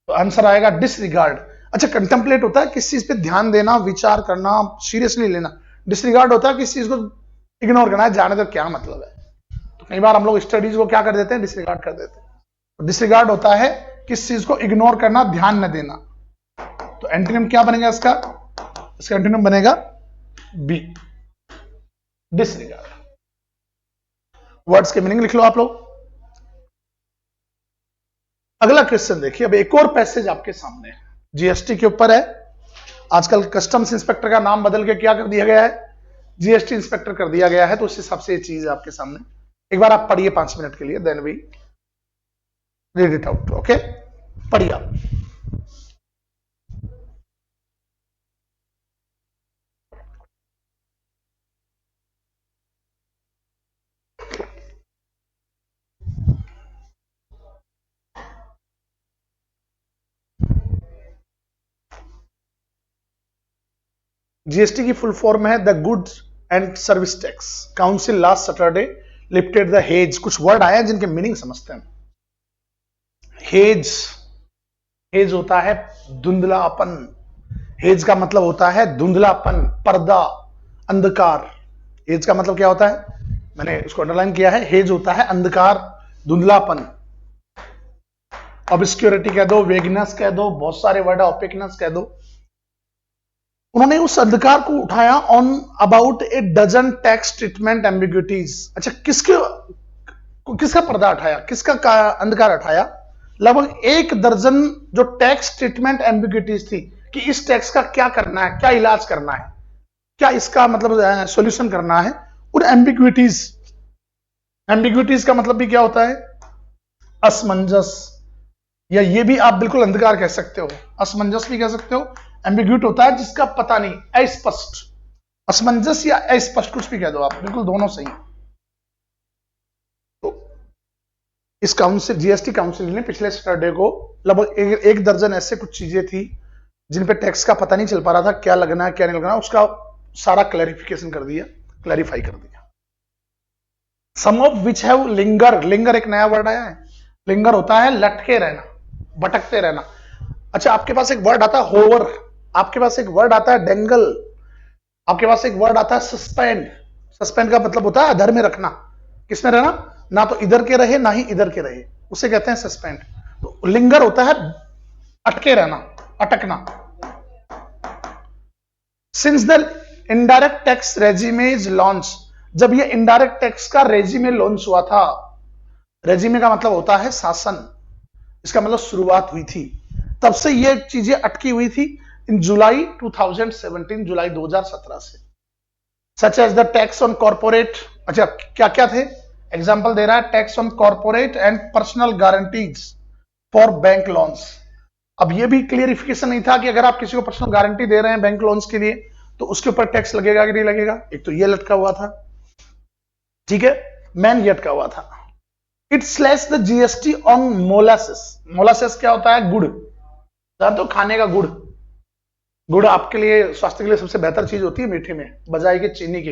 तो आंसर आएगा डिसरिगार्ड। अच्छा, कंटेम्पलेट होता है किस चीज पे ध्यान देना, विचार करना, सीरियसली लेना। डिसरिगार्ड होता है किस चीज को इग्नोर करना है, जाने तो क्या मतलब है। तो कई बार हम लोग स्टडीज को क्या कर देते हैं, डिसरिगार्ड कर देते हैं। तो डिसरिगार्ड होता है किस चीज को इग्नोर करना, ध्यान न देना। तो एंटोनिम क्या बनेगा इसका, इसका एंटोनिम बनेगा बी, डिसरिगार्ड। वर्ड्स के मीनिंग लिख लो आप लोग। अगला क्वेश्चन देखिए, अब एक और पैसेज आपके सामने है, जीएसटी के ऊपर है। आजकल कस्टम्स इंस्पेक्टर का नाम बदल के क्या कर दिया गया है, जीएसटी इंस्पेक्टर कर दिया गया है, तो उस हिसाब से ये चीज है आपके सामने। एक बार आप पढ़िए 5 मिनट के लिए, then we read it out, okay. पढ़िए आप। जीएसटी की फुल फॉर्म है the goods and service tax. Council last Saturday lifted the haze. कुछ वर्ड आए हैं जिनके मीनिंग समझते हैं। हेज, हेज होता है धुंधलापन। हेज का मतलब होता है धुंधलापन, पर्दा, अंधकार। हेज का मतलब क्या होता है, मैंने इसको अंडरलाइन किया है। हेज होता है अंधकार, धुंधलापन। ऑब्स्क्योरिटी कह दो, वेगनेस कह दो, बहुत सारे वर्ड है, ओपेकनेस कह दो। उन्होंने उस अंधकार को उठाया on about a dozen tax treatment ambiguities. अच्छा, किसका पर्दा हटाया, किसका अंधकार हटाया, लगभग 1 दर्जन जो टैक्स ट्रीटमेंट एम्बिग्यूटीज थी, कि इस टैक्स का क्या करना है, क्या इलाज करना है, क्या इसका मतलब सॉल्यूशन करना है। उन एम्बिग्विटीज का मतलब भी क्या होता है, असमंजस, या ये भी आप बिल्कुल अंधकार कह सकते हो, असमंजस भी कह सकते हो। एम्बिग्यूट होता है जिसका पता नहीं, अस्पष्ट, असमंजस या अस्पष्ट कुछ भी कह दो आप, बिल्कुल दोनों सही। तो इस काउंसिल, जीएसटी काउंसिल ने पिछले सैटरडे को लगभग एक दर्जन ऐसे कुछ चीजें थी जिन पे टैक्स का पता नहीं चल पा रहा था, क्या लगना है क्या नहीं लगना, उसका सारा क्लैरिफिकेशन कर दिया, क्लैरिफाई कर दिया। Some of which have linger, linger एक नया वर्ड आया है। लिंगर होता है लटके रहना, भटकते रहना। अच्छा, आपके पास एक वर्ड आता है होवर, आपके पास एक वर्ड आता है डेंगल, आपके पास एक वर्ड आता है सस्पेंड। सस्पेंड का मतलब होता है अधर में रखना, किसमें रहना, ना तो इधर के रहे ना ही इधर के रहे, उसे कहते हैं सस्पेंड। तो लिंगर होता है अटके रहना, अटकना। Since the indirect tax regime is launch, जब ये इनडायरेक्ट टैक्स का रेजिमे लॉन्च हुआ था, रेजिमे का मतलब होता है शासन, इसका मतलब शुरुआत हुई थी, तब से ये चीजें अटकी हुई थी। इन जुलाई 2017, जुलाई 2017 से, such as the tax on corporate, अच्छा क्या क्या थे, एग्जांपल दे रहा है, tax on corporate and personal guarantees for bank loans. अब ये भी क्लियरिफिकेशन नहीं था कि अगर आप किसी को पर्सनल गारंटी दे रहे हैं बैंक लोन्स के लिए तो उसके ऊपर टैक्स लगेगा कि नहीं लगेगा। एक तो ये लटका हुआ था, ठीक है, मैन ये लटका हुआ था। It slash the GST on molasses. Molasses क्या होता है, गुड़, जानते हो, खाने का गुड़। गुड़ आपके लिए, स्वास्थ्य के लिए सबसे बेहतर चीज होती है मीठे में, बजाय के चीनी के।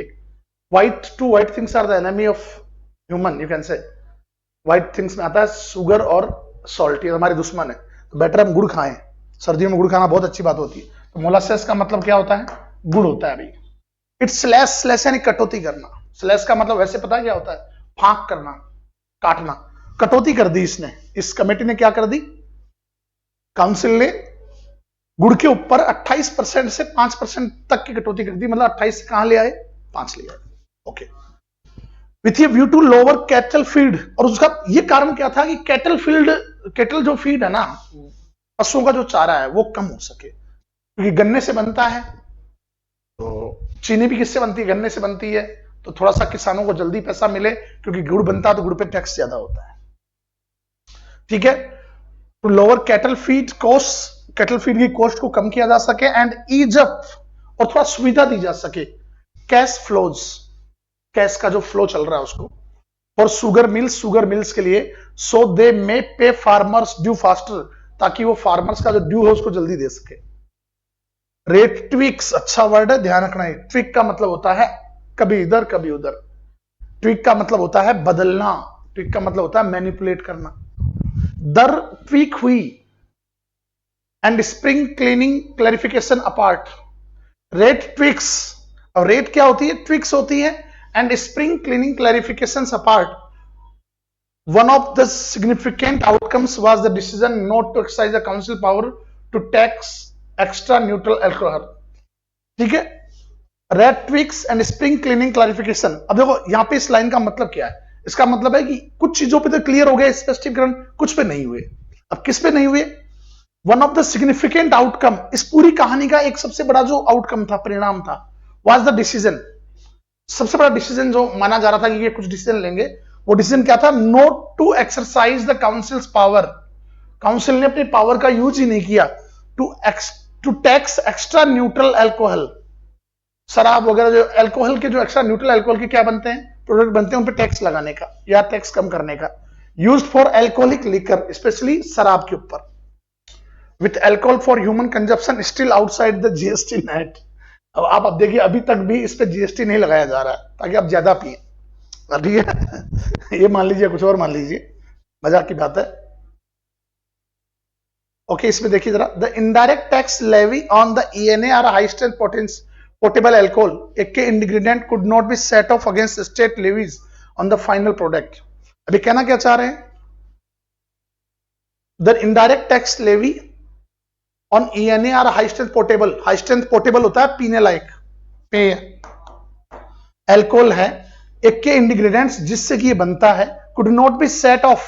White to white things are the enemy of human, you can say. White things में आता है शुगर और सॉल्ट, ये हमारे दुश्मन है, तो बेटर हम गुड़ खाएं। सर्दियों में गुड़ खाना बहुत अच्छी बात होती है। तो मोलासेस का मतलब क्या होता है, गुड़ होता है। अभी इट स्लैश, स्लैश यानी कटौती करना। स्लैश का मतलब वैसे पता है क्या होता है, फांक करना, काटना। कटौती कर दी इसने, इस कमेटी ने क्या कर दी, काउंसिल ने गुड़ के ऊपर 28% से 5% तक की कटौती कर दी। मतलब 28 से कहां ले आए, 5 ले आए। Okay, with a view to lower cattle feed. और उसका ये कारण क्या था कि कैटल फील्ड, कैटल जो फीड है ना, पशुओं का जो चारा है वो कम हो सके, क्योंकि गन्ने से बनता है। तो चीनी भी किससे बनती है, गन्ने से बनती है। तो थोड़ा सा किसानों को जल्दी पैसा मिले, क्योंकि गुड़ बनता है तो गुड़ पे टैक्स ज्यादा होता है, ठीक है। To lower cattle feed cost, cattle feed की कॉस्ट को कम किया जा सके, एंड ईज अप, और थोड़ा सुविधा दी जा सके, कैश फ्लोज, कैश का जो फ्लो चल रहा है उसको, और शुगर मिल्स, शुगर मिल्स के लिए, सो दे मे पे फार्मर्स ड्यू फास्टर, ताकि वो फार्मर्स का जो ड्यू है उसको जल्दी दे सके। रेट ट्विक्स, अच्छा वर्ड है, ध्यान रखना है। ट्विक का मतलब होता है कभी इधर कभी उधर, ट्विक का मतलब होता है बदलना, ट्विक का मतलब होता है मैनिपुलेट करना। दर ट्विक हुई and spring cleaning clarification apart. Rate tweaks, और रेट क्या होती है, ट्विक्स होती है, and spring cleaning clarifications apart. One of the significant outcomes was the decision not to exercise the council power to tax extra neutral alcohol, ठीक है। Rate tweaks and spring cleaning clarification. अब देखो यहां पे इस line का मतलब क्या है, इसका मतलब है कि कुछ चीजों पे तो क्लियर हो गए स्पष्टीकरण, कुछ पे नहीं हुए। अब किस पे नहीं हुए, one of the significant outcome, इस पूरी कहानी का एक सबसे बड़ा जो आउटकम था, परिणाम था, वाज द डिसीजन। सबसे बड़ा डिसीजन जो माना जा रहा था कि ये कुछ डिसीजन लेंगे, वो डिसीजन क्या था, not to exercise the council's power. Council ने अपनी पावर का यूज ही नहीं किया to tax extra neutral alcohol. शराब वगैरह जो अल्कोहल के, जो एक्स्ट्रा न्यूट्रल अल्कोहल के क्या बनते हैं, प्रोडक्ट बनते हैं, उन पे टैक्स लगाने का या टैक्स कम करने का। Use for alcoholic liquor, specially शराब के ऊपर, with alcohol for human consumption still outside the GST net. अब देखिए अभी तक भी इस पे जीएसटी नहीं लगाया जा रहा है, ताकि आप ज्यादा पिए, ठीक है। ये मान लीजिए, कुछ और मान लीजिए, मजाक की बात है। ओके, इसमें देखिए जरा, the indirect tax levy on the ENA or high strength portable alcohol, एक के ingredient could not be set off against state levies on the final product. अभी कहना क्या चाह रहे हैं, the indirect tax levy on ENA or high strength portable. High strength portable होता है पीने लायक, पेय, अल्कोहल है, एक के इंग्रेडिएंट्स जिससे कि ये बनता है, could not be set of,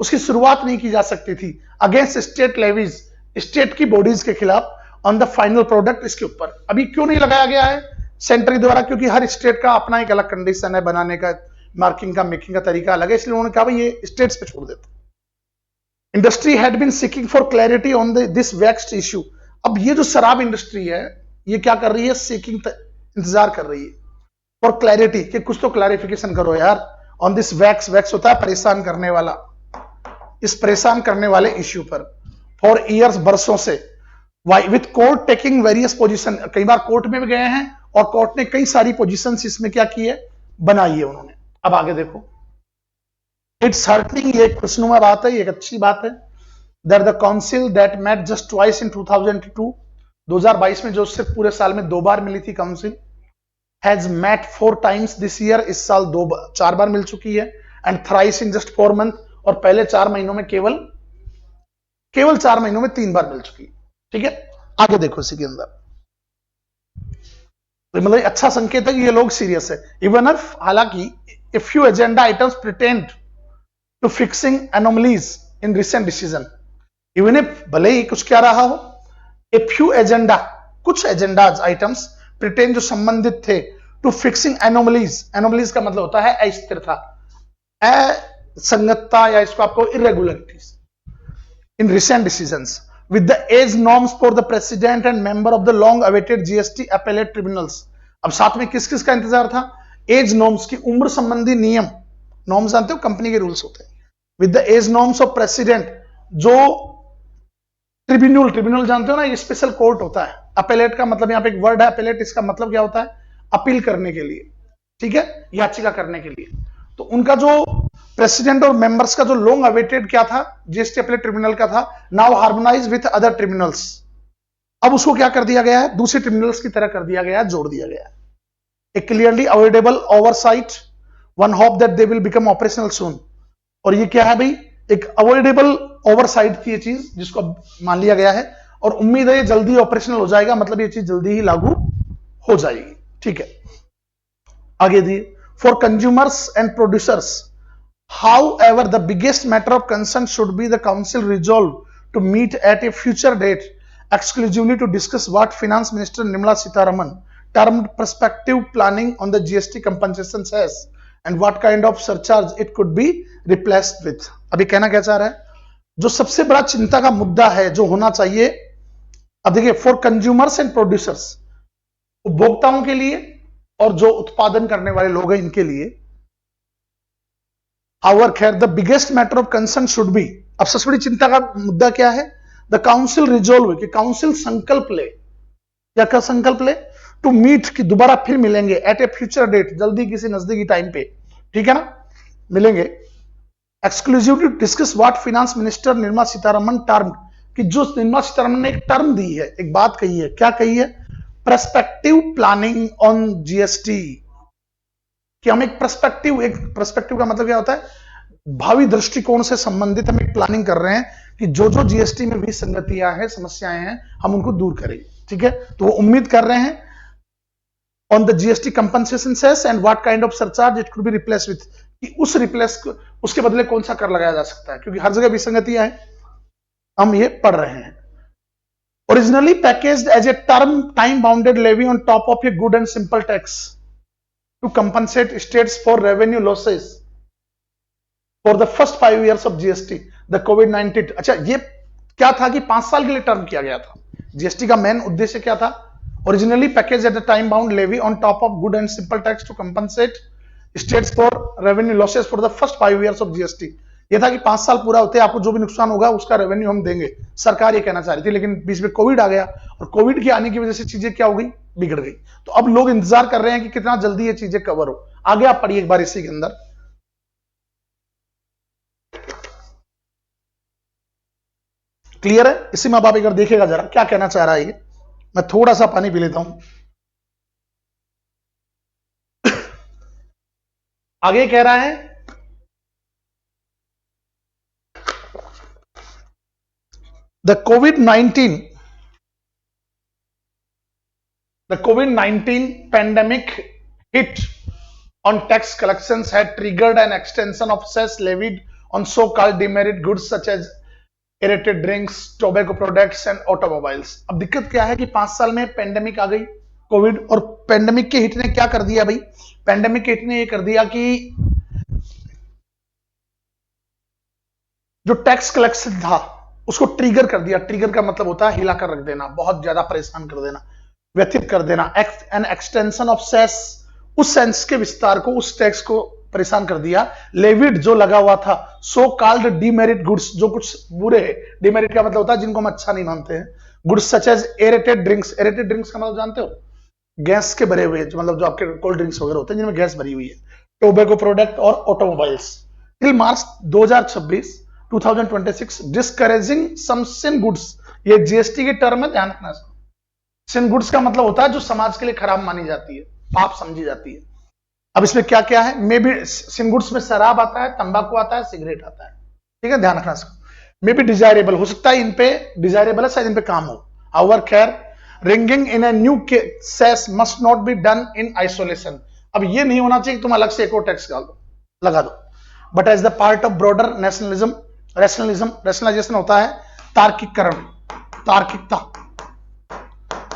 उसकी शुरुआत नहीं की जा सकती थी, अगेंस्ट स्टेट लेवीज, स्टेट की बॉडीज के खिलाफ, ऑन द फाइनल प्रोडक्ट इसके ऊपर। अभी क्यों नहीं लगाया गया है सेंट्री द्वारा? क्योंकि हर स्टेट का अपना एक अलग कंडीशन है, बनाने का, मार्किंग का, मेकिंग का तरीका अलग है, इसलिए उन्होंने कहा भाई ये स्टेट्स पे छोड़ देते। Industry had been seeking for clarity on this vexed issue. अब ये जो शराब इंडस्ट्री है ये क्या कर रही है? सीकिंग, इंतजार कर रही है फॉर क्लैरिटी, कि कुछ तो क्लैरिफिकेशन करो यार ऑन दिस वैक्स। वैक्स होता है परेशान करने वाला, इस परेशान करने वाले इश्यू पर फॉर ईयर्स, बरसों से। With court taking various position, कई बार कोर्ट में भी गए हैं और कोर्ट ने कई सारी पोजीशंस इसमें क्या की है? बनाई है उन्होंने। अब आगे देखो, इट्स हर्टिंग, ये एक खुशनुमा बात है, ये एक अच्छी बात है। That the council that met just twice in 2022 में, जो उससे पूरे साल में 2 बार मिली थी council, has met 4 times this year, इस साल 4 बार मिल चुकी है। And thrice in just 4 month, और पहले 4 महीनों में केवल 4 महीनों में 3 बार मिल चुकी है। ठीक है, आगे देखो इसी के अंदर, तो मतलब अच्छा संकेत है कि ये लोग सीरियस है। इवन इफ, हालांकि if few agenda items pretend to fixing anomalies in recent decision, even if, भले ही कुछ क्या रहा हो, ए फ्यू एजेंडा, कुछ एजेंडाज आइटम्स प्रिटेंड, जो संबंधित थे, टू फिक्सिंग एनोमलीज। एनोमलीज का मतलब होता है अस्थिरता, असंगतता, या इसको आपको irregularities in recent decisions with the age norms for the president and member of the long awaited GST appellate tribunals। अब साथ में किस किस का इंतजार था? एज नॉर्म्स की, उम्र संबंधी नियम, नॉर्म्स जानते हो कंपनी के रूल्स होते हैं। With the age norms of president, जो ट्रिब्यूनल, ट्रिब्यूनल जानते हो ना, ये स्पेशल कोर्ट होता है। अपेलेट का मतलब यहाँ पे एक वर्ड है अपेलेट, इसका मतलब क्या होता है? अपील करने के लिए, ठीक है, याचिका करने के लिए। तो उनका जो प्रेसिडेंट और मेंबर्स का जो लॉन्ग अवेटेड क्या था, जीएसटी अपीलेट ट्रिब्यूनल का था, now harmonise with other tribunals. अब उसको क्या कर दिया गया है? दूसरे ट्रिब्यूनल्स की तरह कर दिया गया है, जोड़ दिया गया है। A clearly avoidable oversight, one hope that they will become operational soon. और ये क्या है भाई? एक अवॉइडेबल ओवरसाइट थी ये चीज, जिसको मान लिया गया है, और उम्मीद है ये जल्दी ऑपरेशनल हो जाएगा, मतलब ये चीज जल्दी ही लागू हो जाएगी। ठीक है, आगे दिए, for consumers and producers, however the biggest matter of concern should be the council resolve to meet at a future date exclusively to discuss what finance minister Nirmala Sitharaman termed prospective planning on the GST compensation cess and what kind of surcharge it could be replaced with। अभी कहना क्या चाह रहा है? जो सबसे बड़ा चिंता का मुद्दा है, जो होना चाहिए, अब देखिए, फॉर कंज्यूमर्स एंड प्रोड्यूसर्स, उपभोक्ताओं के लिए और जो उत्पादन करने वाले लोग हैं इनके लिए, आवर खैर, the biggest matter of concern should be, अब सबसे बड़ी चिंता का मुद्दा क्या है? द काउंसिल रिजोल्व, कि काउंसिल संकल्प ले, क्या संकल्प ले? टू मीट, कि दोबारा फिर मिलेंगे, एट ए फ्यूचर डेट, जल्दी किसी नजदीकी टाइम पे, ठीक है ना, मिलेंगे, exclusive to discuss what finance minister Nirmala Sitharaman term, कि जो निर्मला सीतारमन ने एक टर्म दी है, एक बात कही है, क्या कही है? पर्सपेक्टिव प्लानिंग ऑन जीएसटी, कि हम एक पर्सपेक्टिव का मतलब क्या होता है? भावी दृष्टिकोण से संबंधित हम एक प्लानिंग कर रहे हैं कि जो जो जीएसटी में भी संगतियां हैं, समस्याएं हैं, हम उनको दूर करेंगे। ठीक है, तो वो उम्मीद कर रहे हैं on the GST compensation cess and what kind of surcharge it could be replace with, कि उसके बदले कौन सा कर लगाया जा सकता है, क्योंकि हर जगह विसंगतियां हैं, हम ये पढ़ रहे हैं। Originally packaged as a term time bounded levy on top of a good and simple tax to compensate states for revenue losses for the first 5 years of GST, the COVID-19। अच्छा, ये क्या था कि 5 साल के लिए टर्म किया गया था। जीएसटी का मेन उद्देश्य क्या था? Originally package at the time bound levy on top of good and simple tax to compensate states for revenue losses for the first 5 years of GST. ये था कि 5 साल पूरा होते आपको जो भी नुकसान होगा उसका रेवेन्यू हम देंगे, सरकार ये कहना चाह रही थी। लेकिन बीच में कोविड आ गया, और कोविड के आने की वजह से चीजें क्या हो गई? बिगड़ गई। तो अब लोग इंतजार कर रहे हैं कि कितना जल्दी ये चीजें कवर हो। आगे आप पढ़िए एक बार इसी के अंदर, क्लियर है? इसी में आप एक बार देखिएगा जरा क्या कहना चाह रहा है ये। मैं थोड़ा सा पानी पी लेता हूं। आगे कह रहा है, the COVID-19 pandemic hit on tax collections had triggered an extension of cess levied on so-called demerit goods such as aerated drinks, tobacco products and automobiles. अब दिक्कत क्या है कि 5 साल में पेंडेमिक आ गई, कोविड, और पेंडेमिक के हिट ने क्या कर दिया भाई, पेंडेमिक के हिट ने ये कर दिया कि जो टैक्स कलेक्शन था उसको ट्रिगर कर दिया। ट्रिगर का मतलब होता है हिला कर रख देना, बहुत ज्यादा परेशान कर देना, व्यथित कर देना। एन एक्सटेंशन ऑफ सेस, उस सेंस के विस्तार को, उस टैक्स को परेशान कर दिया। लेविड जो लगा हुआ था, सो कॉल्ड डीमेरिट गुड्स, जो कुछ बुरे है, डीमेरिट का मतलब होता है जिनको हम अच्छा नहीं मानते हैं, goods such as aerated drinks. Aerated drinks का मतलब जानते हो, गैस के भरे हुए, मतलब जो आपके कोल्ड ड्रिंक्स वगैरह होते हैं जिनमें गैस भरी हुई है, टोबैको प्रोडक्ट और ऑटोमोबाइल्स। टिल मार्च 2026 2026 डिस्करेजिंग सम सिन गुड्स, ये जीएसटी के टर्म है, ध्यान रखना। सिन गुड्स का मतलब होता है जो समाज के लिए खराब मानी जाती है, पाप समझी जाती है। अब इसमें क्या क्या है, मे बी सिन गुड्स में शराब आता है, तंबाकू आता है, सिगरेट आता है, ठीक है, ध्यान रखना इसको। मे बी डिजायरेबल, हो सकता है इन पे डिजायरेबल है, शायद इन पे काम हो। हाउएवर खैर, ringing in a new cess must not be done in isolation. अब ये नहीं होना चाहिए कि तुम अलग से एक और टैक्स लगा दो, but as the part of broader nationalism, rationalisation होता है तार्किकरण, तार्किकता।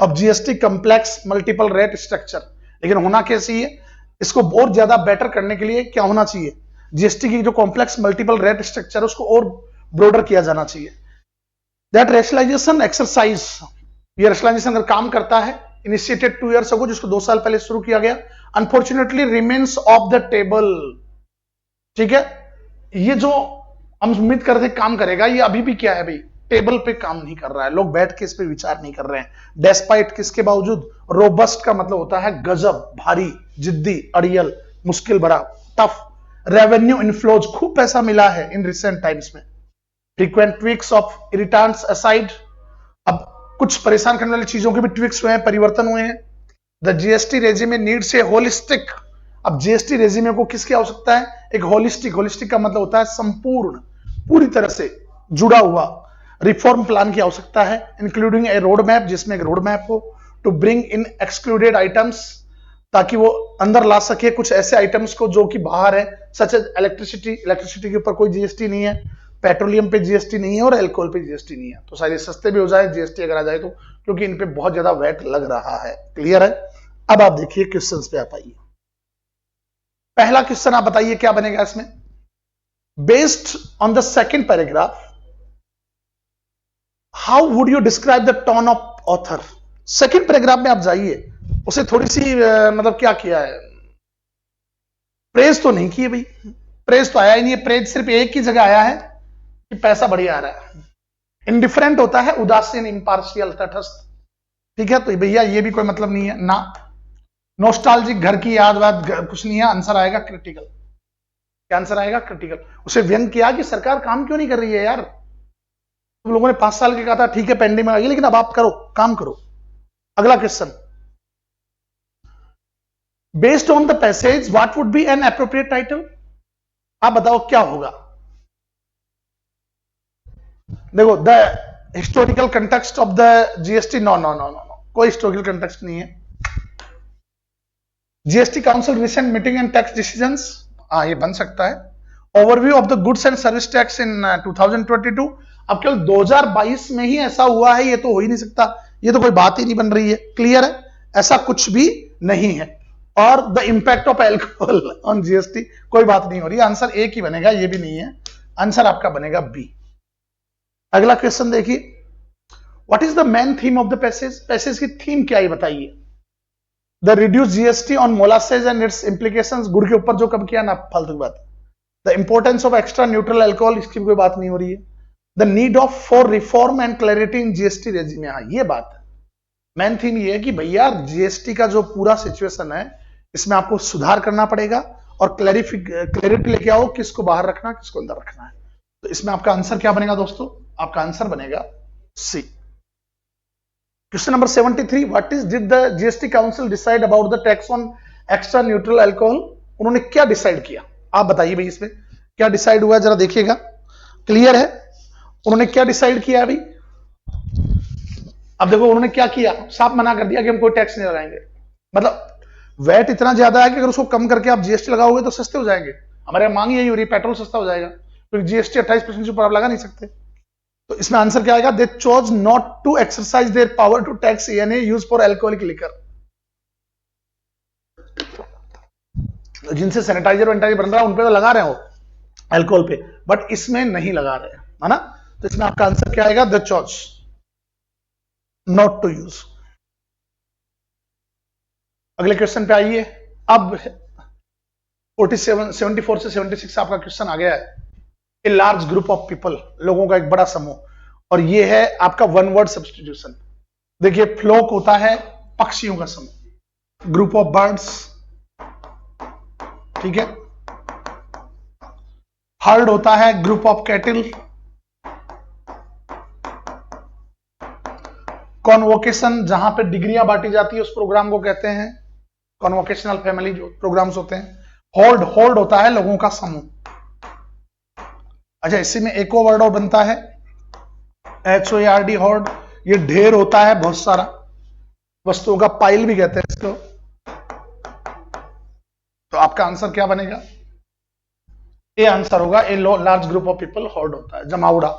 अब GST complex multiple rate structure, लेकिन होना कैसी है, इसको और ज्यादा बेटर करने के लिए क्या होना चाहिए, जीएसटी की जो कॉम्प्लेक्स मल्टीपल रेट स्ट्रक्चर है उसको और ब्रॉडर किया जाना चाहिए। दैट रैशनलाइजेशन एक्सरसाइज, ये रैशनलाइजेशन अगर काम करता है, इनिशिएटेड 2 years ago, जिसको 2 साल पहले शुरू किया गया, unfortunately remains of the table. ठीक है, ये जो हम उम्मीद करते काम करेगा, ये अभी भी क्या है भाई, टेबल पे काम नहीं कर रहा है, लोग बैठ के इस पे विचार नहीं कर रहे हैं। डेस्पाइट किसके बावजूद, रोबस्ट का मतलब होता है गजब, भारी, जिद्दी, अड़ियल, मुश्किल भरा, टफ। रेवेन्यू इनफ्लोज, खूब पैसा मिला है इन रिसेंट टाइम्स में। Frequent tweaks of irritants aside, अब कुछ परेशान करने वाली चीजों के भी ट्विक्स हुए हैं, परिवर्तन हुए हैं। The GST regime needs a holistic, अब जीएसटी रेजिमे को किसकी आवश्यकता है, एक होलिस्टिक, होलिस्टिक का मतलब होता है संपूर्ण, पूरी तरह से जुड़ा हुआ रिफॉर्म प्लान की आवश्यकता है, इंक्लूडिंग ए रोड मैप, जिसमें एक रोड मैप हो, to bring in excluded items, ताकि वो अंदर ला सके कुछ ऐसे आइटम्स को जो कि बाहर है, सच एज इलेक्ट्रिसिटी, इलेक्ट्रिसिटी के ऊपर कोई जीएसटी नहीं है, पेट्रोलियम पे जीएसटी नहीं है और अल्कोहल पे जीएसटी नहीं है, तो शायद सस्ते भी हो जाए जीएसटी अगर आ जाए तो, क्योंकि इन पे बहुत ज्यादा वैट लग रहा है। क्लियर है। अब आप देखिए क्वेश्चंस पे आप आइए। पहला क्वेश्चन आप बताइए क्या बनेगा इसमें, based on the second paragraph, how would you describe the tone of author. Second paragraph में आप जाइए, उसे थोड़ी सी मतलब क्या किया है, प्रेज तो नहीं किए भाई, प्रेज तो आया ही नहीं है, प्रेज सिर्फ एक ही जगह आया है कि पैसा बढ़िया आ रहा है। इंडिफरेंट होता है उदासीन, इम्पार्शियल, तटस्थ, ठीक है, तो भैया ये भी कोई मतलब नहीं है ना। नोस्टाल्जिक, घर की याद वाद कुछ नहीं है, आंसर आएगा क्रिटिकल। क्या आंसर आएगा, क्रिटिकल। उसे व्यंग किया कि सरकार काम क्यों नहीं कर रही है यार, तुम लोगों ने 5 साल के कहा था, ठीक है पेंडेमिक आ गई, लेकिन अब आप करो, काम करो। अगला question, based on the passage what would be an appropriate title. आप बताओ क्या होगा। देखो, the historical context of the GST, no no no no, कोई हिस्टोरिकल कंटेक्स्ट नहीं है। GST council recent meeting and tax decisions, हाँ ये बन सकता है। Overview of the goods and service tax in 2022, अब केवल 2022 में ही ऐसा हुआ है, ये तो हो ही नहीं सकता, ये तो कोई बात ही नहीं बन रही है। क्लियर है, ऐसा कुछ भी नहीं है। और the impact of alcohol on GST, कोई बात नहीं हो रही, आंसर एक ही बनेगा, ये भी नहीं है, आंसर आपका बनेगा बी। अगला क्वेश्चन देखिए, what is the main theme of the passage, passage की थीम क्या है बताइए। The reduce GST on molasses and its implications, गुड़ के ऊपर जो कम किया ना, फालतू की बात। The importance of extra neutral alcohol, इसकी कोई बात नहीं हो रही है। The need of for reform and clarity in GST regime, हाँ ये बात है। मेन थीम ये है कि भैया जीएसटी का जो पूरा सिचुएशन है, इसमें आपको सुधार करना पड़ेगा और क्लैरिटी लेके आओ, किसको बाहर रखना, किसको अंदर रखना है। तो इसमें आपका आंसर क्या बनेगा दोस्तों, आपका आंसर बनेगा C. Question number 73, what is did the GST council decide about the tax on extra neutral alcohol, उन्होंने क्या डिसाइड किया, आप बताइए भाई इसमें क्या डिसाइड हुआ, जरा देखिएगा। क्लियर है, उन्होंने क्या डिसाइड किया अभी। अब देखो उन्होंने क्या किया, साफ मना कर दिया कि हम कोई टैक्स नहीं लगाएंगे। मतलब वैट इतना ज्यादा है कि अगर उसको कम करके आप जीएसटी लगाओगे तो सस्ते हो जाएंगे। हमारे यहाँ मांग यही हो रही है, पेट्रोल सस्ता हो जाएगा, क्योंकि जीएसटी 28% से ऊपर आप लगा नहीं सकते। तो इसमें आंसर क्या आएगा? They chose not to exercise their power to tax ENA use for alcoholic liquor. जिनसे सैनिटाइजर वैनिटाइजर बन रहा है उन पे तो लगा रहे हो अल्कोहल पे, बट इसमें नहीं लगा रहे, है ना? तो इसमें आपका आंसर क्या आएगा? The choice not to use. अगले क्वेश्चन पे आइए। अब 74 से 76 आपका क्वेश्चन आ गया है। A large group of people, लोगों का एक बड़ा समूह, और ये है आपका वन वर्ड सब्सटीट्यूशन। देखिए, फ्लोक होता है पक्षियों का समूह, ग्रुप ऑफ बर्ड्स, ठीक है। हर्ड होता है ग्रुप ऑफ कैटल। कॉन्वोकेशन, जहां पे डिग्रियां बांटी जाती है उस प्रोग्राम को कहते हैं कॉन्वोकेशनल फैमिली जो प्रोग्राम्स होते हैं। होल्ड, होल्ड होता है लोगों का समूह। अच्छा, इसी में एक और वर्ड और बनता है HOARD, होल्ड। ये ढेर होता है बहुत सारा वस्तुओं का, पाइल भी कहते हैं इसको। तो आपका आंसर क्या बनेगा? ए आंसर होगा। A large group of people, hold होता है, जमावड़ा।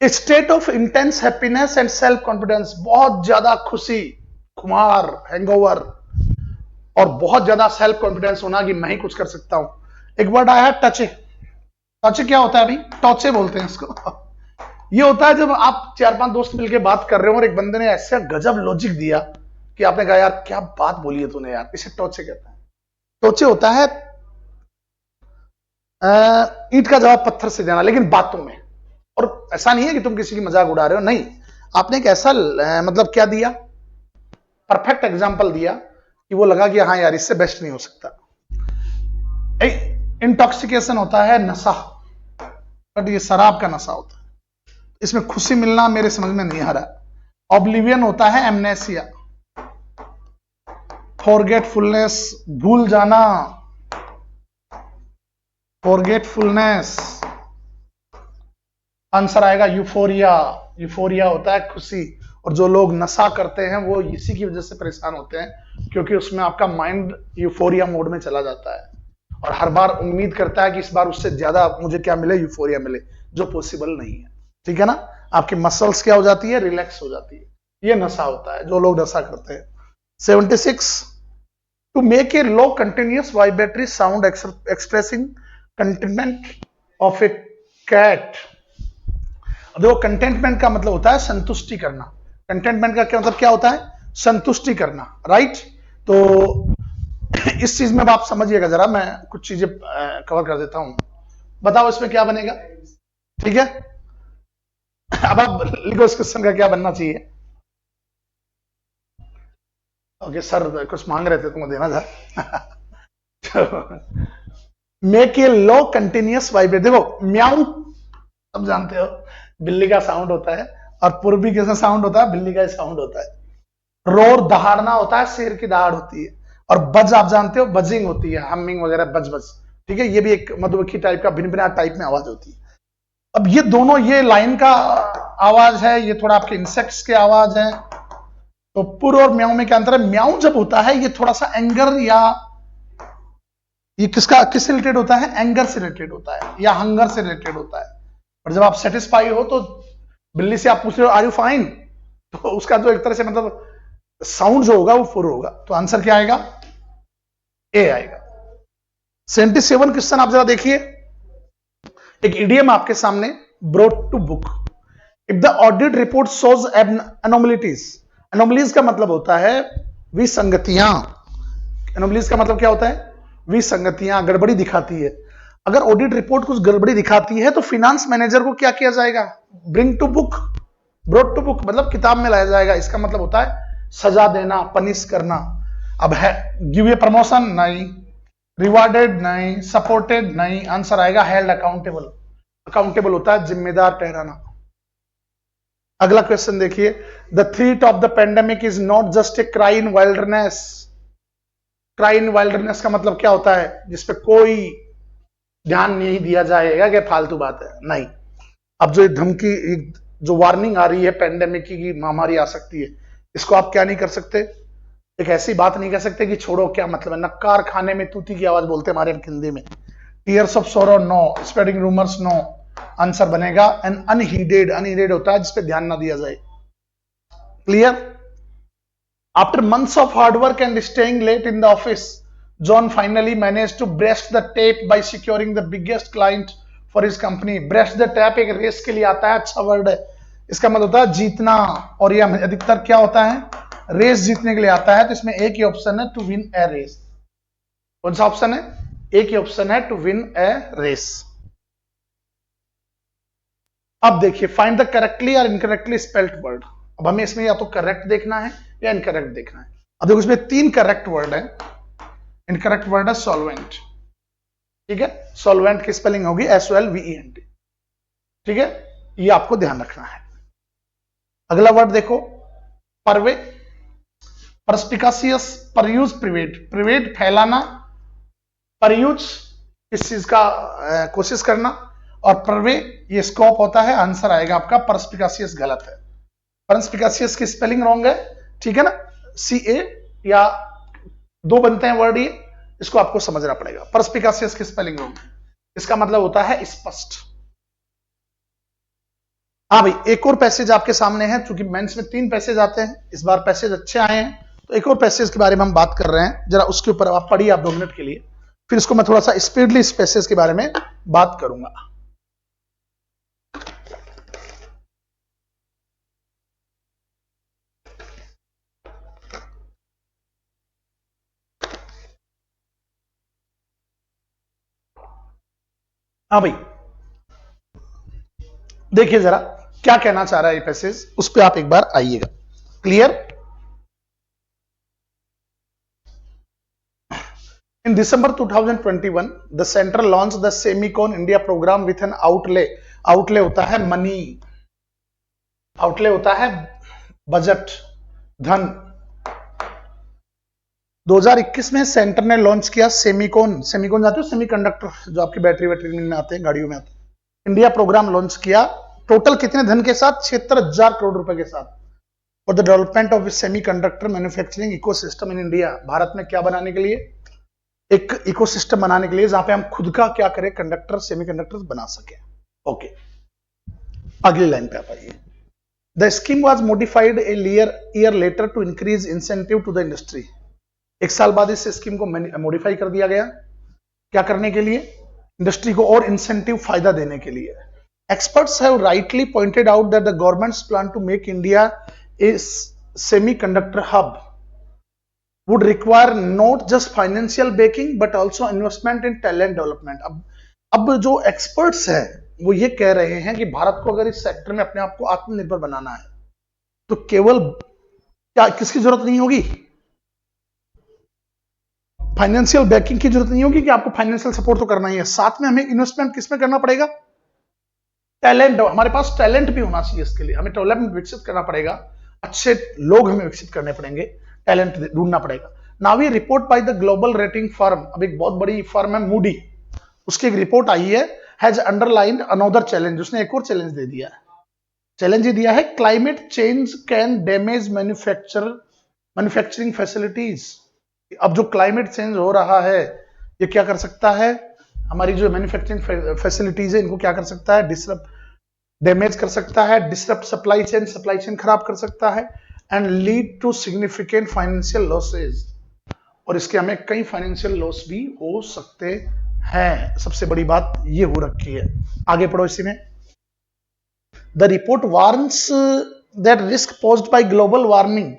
State of intense happiness and self confidence, बहुत ज्यादा खुशी, खुमार, हैंगओवर, और बहुत ज्यादा सेल्फ कॉन्फिडेंस होना कि मैं ही कुछ कर सकता हूं। एक वर्ड आया है टचे। टचे क्या होता है अभी? टॉचे बोलते हैं इसको। ये होता है जब आप 4-5 दोस्त मिलकर बात कर रहे हो और एक बंदे ने ऐसा गजब लॉजिक दिया कि आपने कहा यार क्या बात बोली है तूने यार, इसे टॉचे कहते हैं। टॉचे होता है ईंट का जवाब पत्थर से देना, लेकिन बातों में। और ऐसा नहीं है कि तुम किसी की मजाक उड़ा रहे हो, नहीं, आपने एक ऐसा मतलब क्या दिया, परफेक्ट एग्जांपल दिया कि वो लगा कि हाँ यार इससे बेस्ट नहीं हो सकता। इंटॉक्सिकेशन होता है नशा, बट ये शराब का नशा होता है, इसमें खुशी मिलना मेरे समझ में नहीं आ रहा। ऑब्लिवियन होता है एमनेसिया। फॉरगेटफुलनेस, भूल जाना, फॉरगेटफुलनेस। आंसर आएगा यूफोरिया। यूफोरिया होता है खुशी, और जो लोग नशा करते हैं वो इसी की वजह से परेशान होते हैं, क्योंकि उसमें आपका माइंड यूफोरिया मोड में चला जाता है और हर बार उम्मीद करता है कि इस बार उससे ज्यादा मुझे क्या मिले, यूफोरिया मिले, जो पॉसिबल नहीं है। ठीक है ना? आपकी मसल्स क्या हो जाती है? रिलैक्स हो जाती है। ये नशा होता है, जो लोग नशा करते हैं। 76, to make a low continuous vibratory sound expressing contentment of a cat. देखो, कंटेंटमेंट का मतलब होता है संतुष्टि करना। कंटेंटमेंट का क्या मतलब क्या होता है? संतुष्टि करना, राइट? तो इस चीज में आप समझिएगा जरा, मैं कुछ चीजें कवर कर देता हूं। बताओ इसमें क्या बनेगा? ठीक है, अब आप लिखो इस क्वेश्चन का क्या बनना चाहिए। ओके सर, कुछ मांग रहे थे, तुमको देना था। Make a low continuous vibrate. देखो, म्याऊ सब जानते हो बिल्ली का साउंड होता है, और पूर्वी कैसा साउंड होता है? बिल्ली का साउंड होता है। रोर, दहाड़ना होता है, शेर की दहाड़ होती है। और बज आप जानते हो, बजिंग होती है, हमिंग वगैरह, बज बज, ठीक है, ये भी एक मधुमक्खी टाइप का भिन्न भिन्न टाइप में आवाज होती है। अब ये दोनों, ये लाइन का आवाज है, ये थोड़ा आपके इंसेक्ट्स के आवाज है। तो पुर और म्याऊ में क्या अंतर है? म्याऊ जब होता है ये थोड़ा सा एंगर, या ये किससे रिलेटेड होता है? एंगर से रिलेटेड होता है, या हंगर से रिलेटेड होता है। और जब आप सेटिस्फाई हो तो बिल्ली से आप पूछ रहे हो आर यू फाइन, तो उसका जो एक तरह से मतलब साउंड जो होगा वो फुर होगा। तो आंसर क्या आएगा? ए आएगा। 77 क्वेश्चन आप जरा देखिए। एक इडियम आपके सामने, brought to book. If the audit report shows anomalities. Anomalies का मतलब होता है विसंगतियां। एनोमलीज का मतलब क्या होता है? विसंगतियां, गड़बड़ी दिखाती है। अगर ऑडिट रिपोर्ट कुछ गड़बड़ी दिखाती है तो फिनेंस मैनेजर को क्या किया जाएगा? Bring to book. Brought to book मतलब किताब में लाया जाएगा। इसका मतलब होता है सजा देना, पनिश करना। अब है गिव ए प्रमोशन, नहीं। रिवार्डेड, नहीं। सपोर्टेड, नहीं। आंसर आएगा हेल्ड अकाउंटेबल। अकाउंटेबल होता है जिम्मेदार ठहराना। अगला क्वेश्चन देखिए। The threat of the pandemic is not just a cry in wilderness. Cry in wilderness का मतलब क्या होता है? जिसपे कोई ध्यान नहीं दिया जाएगा, क्या फालतू बात है? नहीं। अब जो धमकी, जो वार्निंग आ रही है पेंडेमिक की महामारी आ सकती है, इसको आप क्या नहीं कर सकते? एक ऐसी बात नहीं कह सकते कि छोड़ो, क्या मतलब है? नक्कार खाने में तूती की आवाज बोलते हमारे हिंदी में। Tears of sorrow, no. Spreading rumours, no. Answer बनेगा एन अनहीडेड, अनहीडेड होता है जिसपे ध्यान ना दिया जाए। Clear? After months of hard work and staying late in the office, John finally manage to breast the tape by securing the biggest client for his company. Breast the tap एक race के लिए आता है, अच्छा word है, इसका मतलब होता है जीतना, और यह अधिकतर क्या होता है, रेस जीतने के लिए आता है। तो इसमें एक ही ऑप्शन है, टू विन ए रेस। कौन सा ऑप्शन है? एक ही ऑप्शन है, टू विन ए रेस। अब देखिए, फाइंड द करेक्टली और इनकरेक्टली स्पेल्ड वर्ड। अब हमें इसमें या तो करेक्ट देखना है या इनकरेक्ट देखना है। अब देखो, इसमें 3 करेक्ट वर्ड है। इनकरेक्ट वर्ड है सॉल्वेंट, ठीक है, सॉल्वेंट की स्पेलिंग होगी SOLVENT, ठीक है, ये आपको ध्यान रखना है। अगला वर्ड देखो, परवे, परस्पिकासियस, परयूज, प्रिवेट। प्रिवेट फैलाना, परयूज इस चीज का कोशिश करना, और परवे ये स्कोप होता है। आंसर आएगा आपका परस्पिकासियस, गलत है। परस्पिकासियस की स्पेलिंग रॉन्ग है, ठीक है ना, CA या 2 बनते हैं वर्ड, ये इसको आपको समझना पड़ेगा। परस्पिकासियस की स्पेलिंग रॉन्ग है, इसका मतलब होता है स्पष्ट। हाँ भाई, एक और पैसेज आपके सामने है, क्योंकि मेंस में 3 पैसेज आते हैं, इस बार पैसेज अच्छे आए हैं, तो एक और पैसेज के बारे में हम बात कर रहे हैं, जरा उसके ऊपर आप पढ़िए, आप 2 मिनट के लिए, फिर इसको मैं थोड़ा सा स्पीडली इस पैसेज के बारे में बात करूंगा। हाँ भाई, देखिए जरा क्या कहना चाह रहा है ये पैसेज, उस पर आप एक बार आइएगा। Clear? In December 2021, the center launched the Semicon India program with an outlay. outlay होता है मनी, outlay होता है बजट, धन। 2021 में सेंटर ने लॉन्च किया सेमिकॉन, सेमिकॉन जानते हो, सेमीकंडक्टर जो आपकी बैटरी वैटरी में आते हैं, गाड़ियों में आते हैं, इंडिया प्रोग्राम लॉन्च किया। टोटल कितने धन के साथ? 76,000 करोड़ रुपए के साथ, for the development of semiconductor manufacturing ecosystem in India. Bharat में क्या बनाने के लिए? एक इकोसिस्टम बनाने के लिए, जहां पे हम खुद का क्या करें, कंडक्टर, सेमीकंडक्टर बना सके। ओके, अगली लाइन पे आप आइए। The scheme was modified a year later to increase incentive to the industry. 1 साल बाद इस स्कीम को मॉडिफाई कर दिया गया, क्या करने के लिए? इंडस्ट्री को और इंसेंटिव, फायदा देने के लिए। Experts have rightly pointed out that the government's plan to make India a semiconductor hub would require not just financial backing but also investment in talent development। अब जो एक्सपर्ट्स हैं वो ये कह रहे हैं कि भारत को अगर इस सेक्टर में अपने आप को आत्मनिर्भर बनाना है तो केवल क्या किसकी जरूरत नहीं होगी? फाइनेंशियल बैकिंग की जरूरत नहीं होगी, कि आपको फाइनेंशियल सपोर्ट तो करना ही है, साथ में हमें इन्वेस्टमेंट किसमें करना पड़ेगा? टैलेंट, हमारे पास टैलेंट भी होना चाहिए, इसके लिए हमें टैलेंट विकसित करना पड़ेगा, अच्छे लोग हमें विकसित करने पड़ेंगे, टैलेंट ढूंढना पड़ेगा। नाउ ये report by the global rating firm, अब एक बहुत बड़ी फर्म है मूडी, उसकी एक रिपोर्ट आई है, हैज अंडरलाइंड अनदर चैलेंज, उसने एक और चैलेंज दे दिया है। चैलेंज ये दिया है, climate change can damage manufacturing facilities. अब जो क्लाइमेट चेंज हो रहा है ये क्या कर सकता है, हमारी जो मैन्युफैक्चरिंग फैसिलिटीज है इनको क्या कर सकता है? डिसरप्ट, डैमेज कर सकता है, डिसरप्ट सप्लाई चेन खराब कर सकता है, and lead to significant financial losses, और इसके हमें कई फाइनेंशियल लॉस भी हो सकते हैं। सबसे बड़ी बात ये हो रखी है। आगे पढ़ो इसी में। The report warns that risk posed by global warming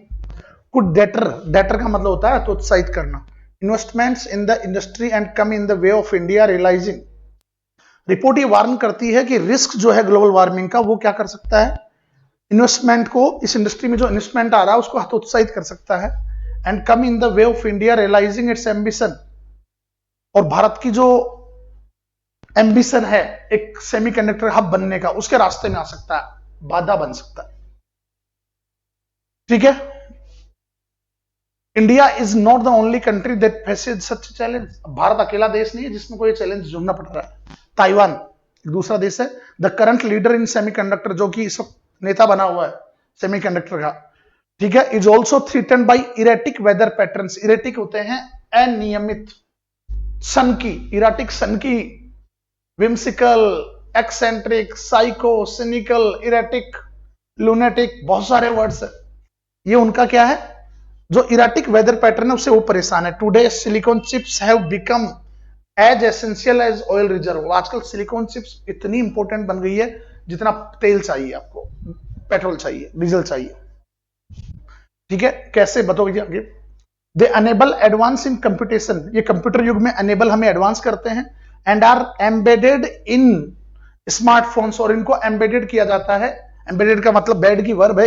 could deter का मतलब होता है तो उत्साहित करना, investments in the industry and come in the way of India realising. Report ये वार्न करती है कि रिस्क जो है ग्लोबल वार्मिंग का वो क्या कर सकता है, इन्वेस्टमेंट को, इस इंडस्ट्री में जो इन्वेस्टमेंट आ रहा है उसको हतोत्साहित कर सकता है, and come in the way of India realising its ambition, और भारत की जो एम्बिशन है एक सेमीकंडक्टर हब बनने का, उसके रास्ते में आ सकता है, बाधा बन सकता है। ठीक है, India is not the only country that faces such challenge. Bharat अकेला देश नहीं है जिसमें कोई चैलेंज झेलना पड़ रहा है। ताइवान एक दूसरा देश है, the current leader in semiconductor, जो कि इस वक्त नेता बना हुआ है सेमीकंडक्टर का, ठीक है, is also threatened by erratic weather patterns. Erratic होते हैं अनियमित, सन की, इराटिक सन की, whimsical, eccentric, psycho, cynical, erratic, lunatic, बहुत सारे वर्ड्स है। ये उनका क्या है, जो इराटिक वेदर पैटर्न है उससे वो परेशान है। Today silicon chips have become as essential as oil reserve. आजकल सिलिकॉन चिप्स इतनी इंपॉर्टेंट बन गई है जितना तेल चाहिए आपको, पेट्रोल चाहिए, डीजल चाहिए। ठीक है, कैसे बताओगे आगे? They enable advance in computation, ये कंप्यूटर युग में अनेबल हमें एडवांस करते हैं। And are embedded in smartphones, और इनको एम्बेडेड किया जाता है। एम्बेडेड का मतलब बेड की वर्ब है,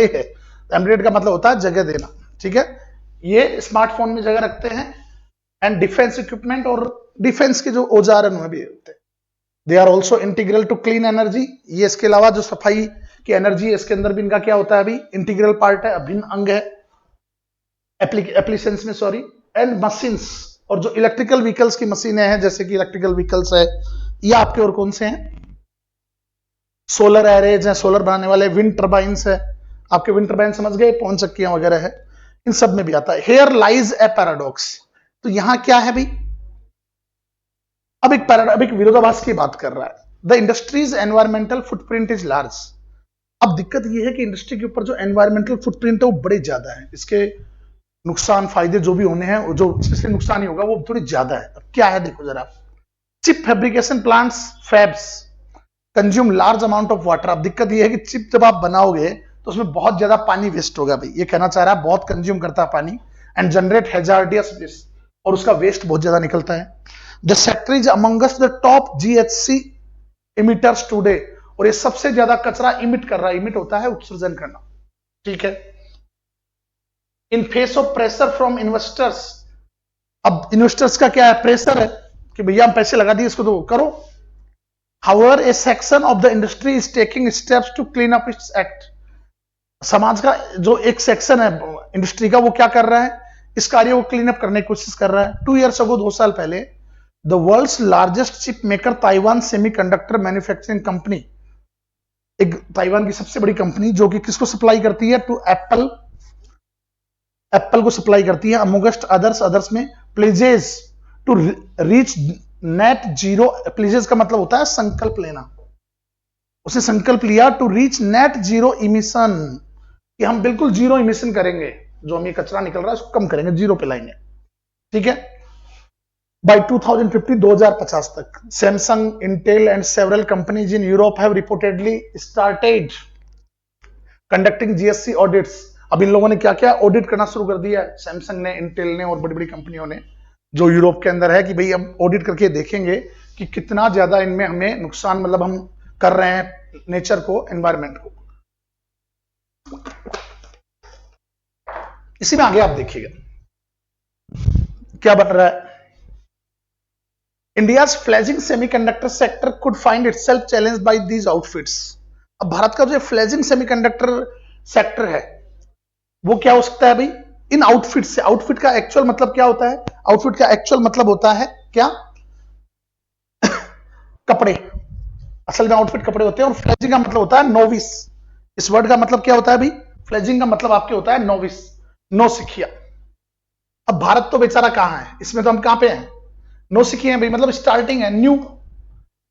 एम्बेडेड का मतलब होता है जगह देना। ठीक है, ये स्मार्टफोन में जगह रखते हैं। एंड डिफेंस इक्विपमेंट, और डिफेंस के जो औजार है उनमें भी होते हैं। They are also integral to clean energy, ये इसके अलावा जो सफाई की एनर्जी है इसके अंदर भी इनका क्या होता है, अभी इंटीग्रल पार्ट है, अभिन्न अंग है एप्लीकेशंस में, सॉरी। एंड मशीन्स, और जो इलेक्ट्रिकल व्हीकल्स की मशीनें हैं, जैसे कि इलेक्ट्रिकल व्हीकल्स है, ये आपके और कौन से हैं, सोलर एरेज है, सोलर बनाने वाले, विंड टर्बाइंस है, आपके विंड टर्बाइन समझ गए, पवन चक्कियां वगैरह है, इन सब में भी आता है। हेयर लाइज ए पैराडॉक्स, तो यहां क्या है भाई, अब एक विरोधाभास की बात कर रहा है। The industries environmental footprint is large. अब दिक्कत यह है कि इंडस्ट्री के ऊपर जो एनवायरमेंटल फुटप्रिंट है वो बड़े ज्यादा है, इसके नुकसान फायदे जो भी होने हैं, जो इससे नुकसान ही होगा वो थोड़ी ज्यादा है। अब क्या है देखो जरा, chip fabrication plants, fabs consume large amount of water. अब दिक्कत यह है कि चिप जब आप बनाओगे तो उसमें बहुत ज्यादा पानी वेस्ट होगा भाई, ये कहना चाह रहा है, बहुत कंज्यूम करता है पानी। एंड जनरेट हैजार्डियस वेस्ट, और उसका वेस्ट बहुत ज्यादा निकलता है। The sector is amongst the top GHC emitters today, और ये सबसे ज्यादा कचरा इमिट कर रहा है। इमिट होता है उत्सर्जन करना, ठीक है। In face of pressure from investors, अब इन्वेस्टर्स का क्या है, प्रेशर है कि भैया हम पैसे लगा दिए इसको तो करो। However, a section of the industry is taking steps to clean up its act. समाज का जो एक सेक्शन है इंडस्ट्री का, वो क्या कर रहा है, इस कार्य को क्लीन अप करने की कोशिश कर रहा है। 2 years ago, 2 साल पहले, the world's largest chip maker Taiwan semiconductor manufacturing company, एक ताइवान की सबसे बड़ी कंपनी जो कि किसको सप्लाई करती है, टू एप्पल, एप्पल को सप्लाई करती है। अमोगस्ट अदर्स में pledges to reach net zero, pledges का मतलब होता है संकल्प लेना, उसे संकल्प लिया to reach net zero emission, कि हम बिल्कुल जीरो इमिशन करेंगे, जो हम ये कचरा निकल रहा है उसको कम करेंगे, जीरो पे लाएंगे। ठीक है, बाय 2050, 2050 तक। Samsung, Intel and several companies in Europe have reportedly started conducting GSC audits. अब इन लोगों ने क्या क्या ऑडिट करना शुरू कर दिया है, सैमसंग ने, इंटेल ने और बड़ी बड़ी कंपनियों ने, जो यूरोप के अंदर है, कि भाई हम ऑडिट करके देखेंगे कि कितना ज्यादा इनमें हमें नुकसान, मतलब हम कर रहे हैं नेचर को, एनवायरमेंट को। इसी में आगे आप देखिएगा क्या बन रहा है। India's fledging semiconductor sector could find itself challenge by these outfits. अब भारत का जो फ्लेजिंग सेमीकंडक्टर सेक्टर है वो क्या हो सकता है भाई, इन आउटफिट से। आउटफिट का एक्चुअल मतलब क्या होता है, आउटफिट का एक्चुअल मतलब होता है क्या, कपड़े। असल में आउटफिट कपड़े होते हैं। और फ्लेजिंग का मतलब होता है नोविस। इस वर्ड का मतलब क्या होता है भाई, फ्लेजिंग का मतलब आपके होता है नोविस, नौ सिखिया। अब भारत तो बेचारा कहां है, इसमें तो हम कहां पे हैं, नौ सिखिया भाई, मतलब स्टार्टिंग है, न्यू,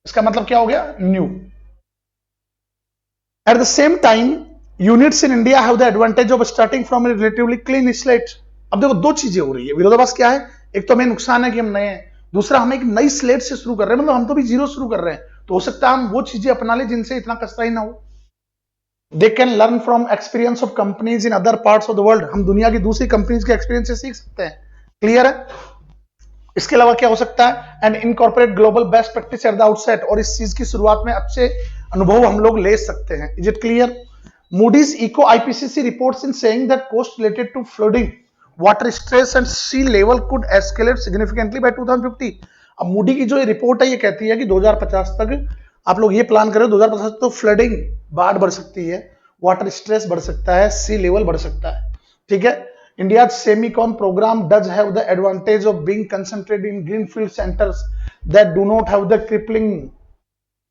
इसका मतलब क्या हो गया, new. At the same time units in India have the advantage of starting from A relatively clean slate. अब देखो दो चीजें हो रही है, विरोधाभास क्या है, एक तो हमें नुकसान है कि हम नए हैं, दूसरा हम एक नई स्लेट से शुरू कर रहे हैं, मतलब हम तो भी जीरो शुरू कर रहे हैं, तो हो सकता है हम वो चीजें अपना ले जिनसे इतना कचरा ही ना हो। They can learn from experience of companies in other parts of the world, हम दुनिया की दूसरी कंपनीज के एक्सपीरियंस से सीख सकते हैं। क्लियर है। इसके अलावा क्या हो सकता है, and incorporate global best practice at the outset, और इस चीज की शुरुआत में अच्छे अनुभव हम लोग ले सकते हैं। Is it clear. Moody's Eco IPCC reports in saying that costs related to flooding, water stress and sea level could escalate significantly by 2050. अब मूडी की जो ये रिपोर्ट है ये कहती है कि 2050 तक आप लोग ये प्लान करें, 2050 तक तो फ्लडिंग, बाढ़ बढ़ सकती है, वाटर स्ट्रेस बढ़ सकता है, सी लेवल बढ़ सकता है। ठीक है। India Semicon programme does have the advantage of being concentrated in greenfield centres that do not have the crippling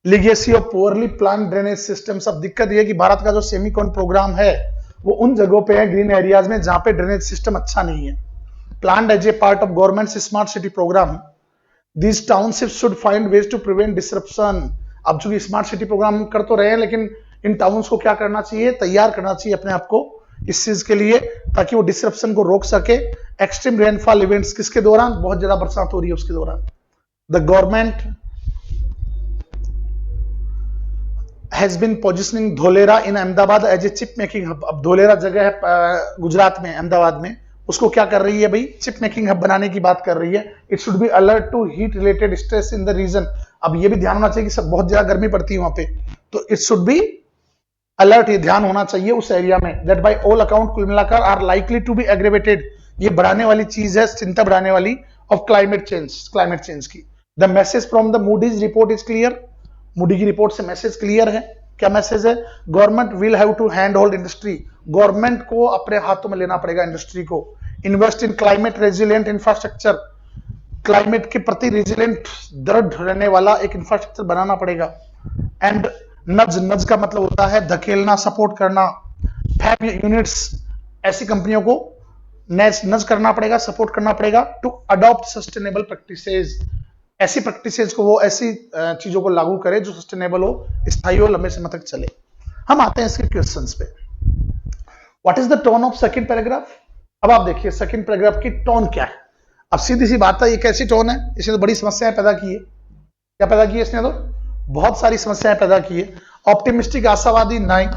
legacy of poorly plan drainage systems. अब दिक्कत यह कि भारत का जो सेमीकॉन प्रोग्राम है वो उन जगहों पे है, ग्रीन एरियाज में, जहां पे ड्रेनेज सिस्टम अच्छा नहीं है। Planned as a part of government smart city programme, these townships should find ways to prevent disruption. अब चूंकि स्मार्ट सिटी प्रोग्राम कर तो रहे हैं, लेकिन इन टाउन्स को क्या करना चाहिए, तैयार करना चाहिए अपने आप को इस चीज के लिए, ताकि वो डिसरप्शन को रोक सके। एक्सट्रीम रेनफॉल इवेंट्स किसके दौरान, बहुत ज्यादा बरसात हो रही है उसके दौरान। The government has been positioning Dholera in Ahmedabad as a chip making hub. अब धोलेरा जगह है गुजरात में, अहमदाबाद में, उसको क्या कर रही है भाई, चिप मेकिंग हब बनाने की बात कर रही है। It should be alert to heat related stress in the region. अब ये भी ध्यान होना चाहिए कि सब बहुत ज्यादा गर्मी पड़ती है वहां पे, तो इट शुड बी अलर्ट, ये ध्यान होना चाहिए उस एरिया में। दैट बाय ऑल अकाउंट कुल मिलाकर are likely to be aggravated, ये बढ़ाने वाली चीज है, चिंता बढ़ाने वाली ऑफ क्लाइमेट चेंज की। The message from the Moody's report is clear. Moody की रिपोर्ट से मैसेज क्लियर है। क्या मैसेज है, government will have to hand hold industry, government को अपने हाथों में लेना पड़ेगा इंडस्ट्री को। Invest in climate resilient infrastructure, climate के प्रति रेजिलिएंट दृढ़ रहने वाला एक इंफ्रास्ट्रक्चर बनाना पड़ेगा। एंड नज का मतलब होता है धकेलना, सपोर्ट करना। फैब यूनिट्स, ऐसी कंपनियों को नज करना पड़ेगा, सपोर्ट करना पड़ेगा। टू अडॉप्ट सस्टेनेबल प्रैक्टिसेस, ऐसी प्रैक्टिसेस को, वो ऐसी चीजों को लागू करे जो सस्टेनेबल हो, स्थायी हो, लंबे समय तक चले। हम आते हैं इसके क्वेश्चंस पे। What is the tone of second paragraph. अब आप देखिए सेकंड पैराग्राफ की टोन क्या है। अब सीधी सी बात है, ये कैसी टोन है, इसने तो बड़ी समस्याएं पैदा की है। क्या पैदा की है इसने, तो बहुत सारी समस्याएं पैदा की है। ऑप्टिमिस्टिक आशावादी नहीं,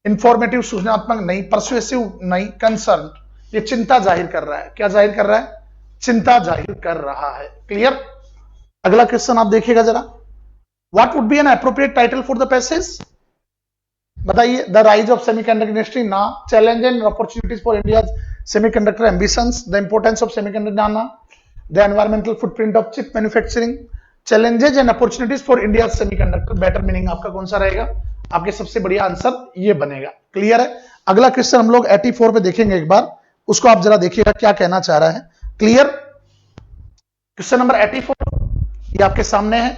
इंफॉर्मेटिव सूचनात्मक नहीं, परसुएसिव नहीं, कंसर्न, ये चिंता जाहिर कर रहा है। क्या जाहिर कर रहा है, चिंता जाहिर कर रहा है। क्लियर। अगला क्वेश्चन आप देखिएगा जरा, what would be an appropriate title for the passage, बताइए। The rise of semiconductor industry ना, challenge and opportunities for India semiconductor ambitions, the importance of semiconductor ना, the environmental footprint of chip manufacturing, challenges and opportunities for India semiconductor. Better meaning आपका कौन सा रहेगा, आपके सबसे बढ़िया आंसर ये बनेगा। क्लियर है। अगला क्वेश्चन हम लोग 84 पे देखेंगे एक बार, उसको आप जरा देखिएगा क्या कहना चाह रहा है। क्लियर। क्वेश्चन नंबर 84 ये आपके सामने है।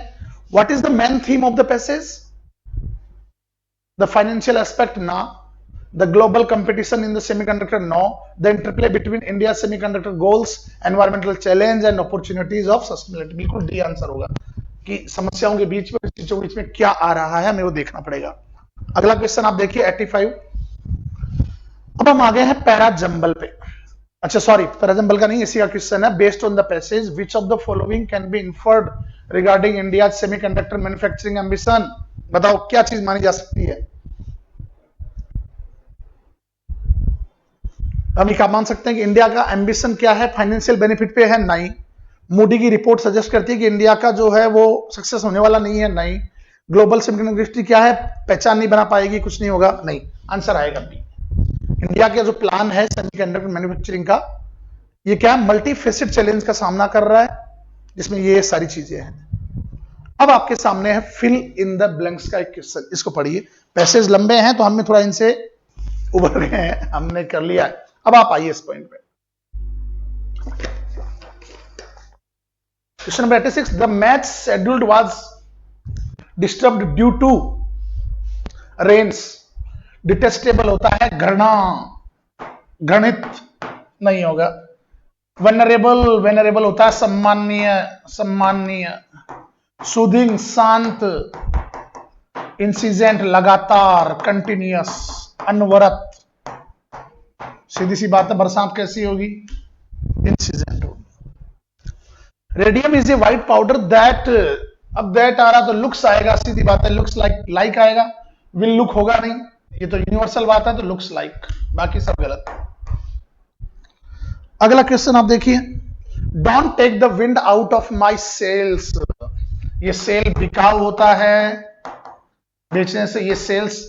What is the main theme of the passage, the financial aspect ना, the global competition in the semiconductor no, the interplay between India semiconductor goals, environmental challenge and opportunities of sustainability. बिल्कुल D answer होगा कि समस्याओं के बीच में, चीजों के बीच में क्या आ रहा है, हमें वो देखना पड़ेगा। अगला क्वेश्चन आप देखिए 85। अब हम आ गए हैं पैरा जंबल पे। अच्छा सॉरी, पैरा जंबल का नहीं, इसी का क्वेश्चन है। Based on the passage which of the following can be inferred regarding India semiconductor manufacturing ambition. बताओ क्या चीज मानी जा सकती है। हम क्या मान सकते हैं कि इंडिया का एम्बिशन क्या है, फाइनेंशियल बेनिफिट पे है, नहीं। मूडी की रिपोर्ट सजेस्ट करती है कि इंडिया का जो है वो सक्सेस होने वाला नहीं है, नहीं। ग्लोबल सेमीकंडक्टर इंडस्ट्री क्या है, पहचान नहीं बना पाएगी, कुछ नहीं होगा, नहीं। आंसर आएगा बी। इंडिया का जो प्लान है सेमीकंडक्टर मैन्युफैक्चरिंग का, ये क्या मल्टी फेसेट चैलेंज का सामना कर रहा है, जिसमें ये सारी चीजें हैं। अब आपके सामने है फिल इन द ब्लैंक्स का एक क्वेश्चन, इसको पढ़िए। पैसेज लंबे हैं तो हमने थोड़ा इनसे उभर गए हैं, हमने कर लिया है। अब आप आइए इस पॉइंट पे। Question number 86, the match scheduled was disturbed due to rains. Detestable होता है घृणा, घृणित नहीं होगा। वेनरेबल होता है सम्माननीय, सम्माननीय। सूदिंग शांत। इंसिजेंट लगातार, कंटिन्यूअस, अनवरत। सीधी सी बात है, बरसात कैसी होगी, इंसिजेंट होगी। Radium is a white powder that, अब दैट आ रहा तो लुक्स आएगा, सीधी बात है, लुक्स लाइक आएगा, विल लुक होगा नहीं, ये तो यूनिवर्सल बात है, तो लुक्स लाइक, बाकी सब गलत। अगला क्वेश्चन आप देखिए, don't take the wind out of my sails. ये सेल बिकाऊ होता है, बेचने से, ये sails.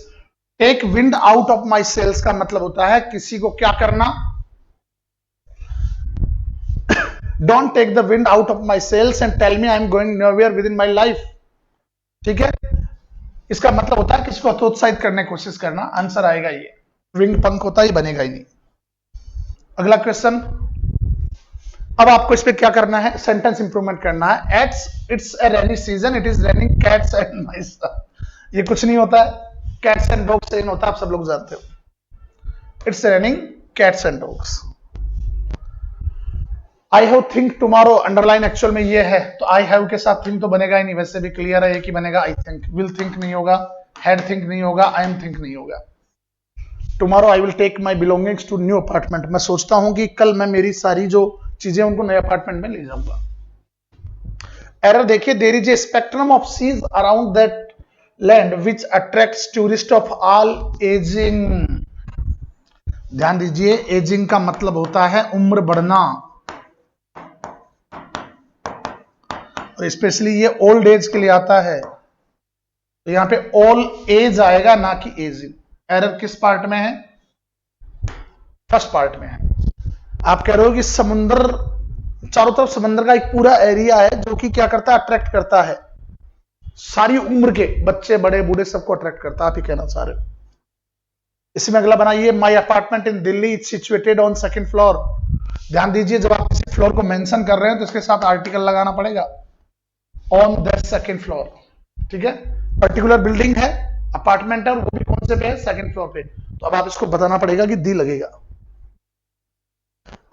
Take wind out of my sails का मतलब होता है किसी को क्या करना, don't take the wind out of my sails and tell me I am going nowhere within my life. ठीक है, इसका मतलब होता है किसी को हतोत्साहित करने की कोशिश करना। आंसर आएगा ये, विंग पंख होता ही बनेगा ही नहीं। अगला क्वेश्चन, अब आपको इस पे क्या करना है, सेंटेंस इंप्रूवमेंट करना है। It's a rainy season, it is raining cats and mice. ये कुछ नहीं होता है, कैट्स एंड डॉग्स से होता है, आप सब लोग जानते हो। It's raining cats and dogs. I have think tomorrow underline actual में ये है, तो आई हैव के साथ थिंक तो बनेगा ही नहीं, वैसे भी क्लियर है कि बनेगा आई थिंक। विल थिंक नहीं होगा, हैड थिंक नहीं होगा, आई एम थिंक नहीं होगा। Tomorrow I will take my belongings to new apartment, मैं सोचता हूं कि कल मैं मेरी सारी जो चीजें उनको नए अपार्टमेंट में ले जाऊंगा। एरर देखिए, there is a spectrum of seas around that land which attracts tourists of all ageing. ध्यान दीजिए, एजिंग का मतलब होता है उम्र बढ़ना, और स्पेशली ये ओल्ड एज के लिए आता है, तो यहां पे ऑल एज आएगा ना कि एजिंग। एरर किस पार्ट में है? फर्स्ट पार्ट में है। आप कह रहे हो कि समुद्र, चारों तरफ समुद्र का एक पूरा एरिया है जो कि क्या करता है, अट्रैक्ट करता है, सारी उम्र के बच्चे बड़े बूढ़े सबको अट्रैक्ट करता है, आप ही कहना चाह रहे हो। इसमें अगला बनाइए, my apartment in Delhi is situated on second floor. ध्यान दीजिए, जब आप किसी फ्लोर को मेंशन कर रहे हैं तो इसके साथ आर्टिकल लगाना पड़ेगा, ऑन द सेकंड फ्लोर। ठीक है, पर्टिकुलर बिल्डिंग है, अपार्टमेंट है, और वो भी कौन से पे है, सेकंड फ्लोर पे, तो अब आप इसको बताना पड़ेगा कि दी लगेगा।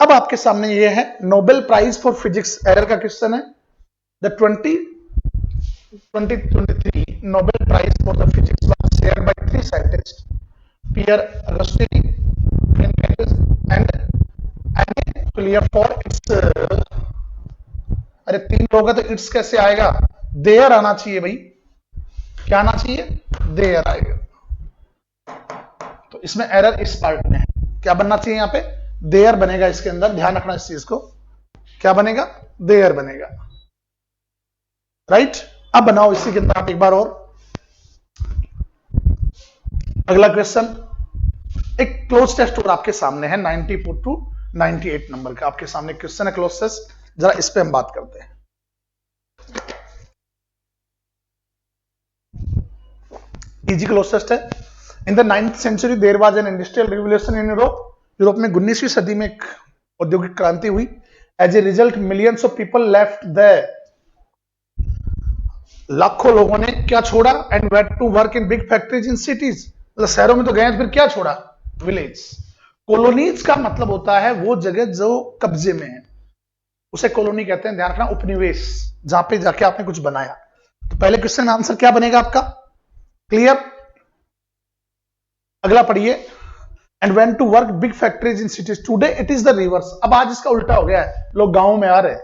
अब आपके सामने ये है Nobel prize for physics, error का क्वेश्चन है। The 2023 Nobel prize for the physics was shared by 3 scientist, Pierre Agostini and clear for its. अरे 3 लोग हैं तो इट्स कैसे आएगा, देयर आना चाहिए भाई, क्या आना चाहिए, देयर आएगा। तो इसमें एरर इस पार्ट में है, क्या बनना चाहिए यहां पे, देयर बनेगा इसके अंदर, ध्यान रखना इस चीज को, क्या बनेगा, देयर बनेगा, राइट। अब बनाओ इसी के अंदर आप एक बार और। अगला क्वेश्चन एक क्लोज टेस्ट और आपके सामने है, 94 टू 98 नंबर का आपके सामने क्वेश्चन है, क्लोज टेस्ट, जरा इस पे हम बात करते हैं। इजी क्लोज टेस्ट है। In the 9th century there was an industrial revolution in Europe. Europe में 19वीं सदी में एक औद्योगिक क्रांति हुई। As a result millions of people left the, लाखों लोगों ने क्या छोड़ा, and went to work in big factories in cities, मतलब शहरों में तो गए, फिर क्या छोड़ा, विलेज। कॉलोनीज का मतलब होता है वो जगह जो कब्जे में है, उसे कॉलोनी कहते हैं, ध्यान रखना, उपनिवेश, जहां पे जाके आपने कुछ बनाया। तो पहले क्वेश्चन आंसर क्या बनेगा आपका, क्लियर। अगला पढ़िए, and went to work big factories in cities, today it is the reverse. अब आज इसका उल्टा हो गया है, लोग गांव में आ रहे हैं,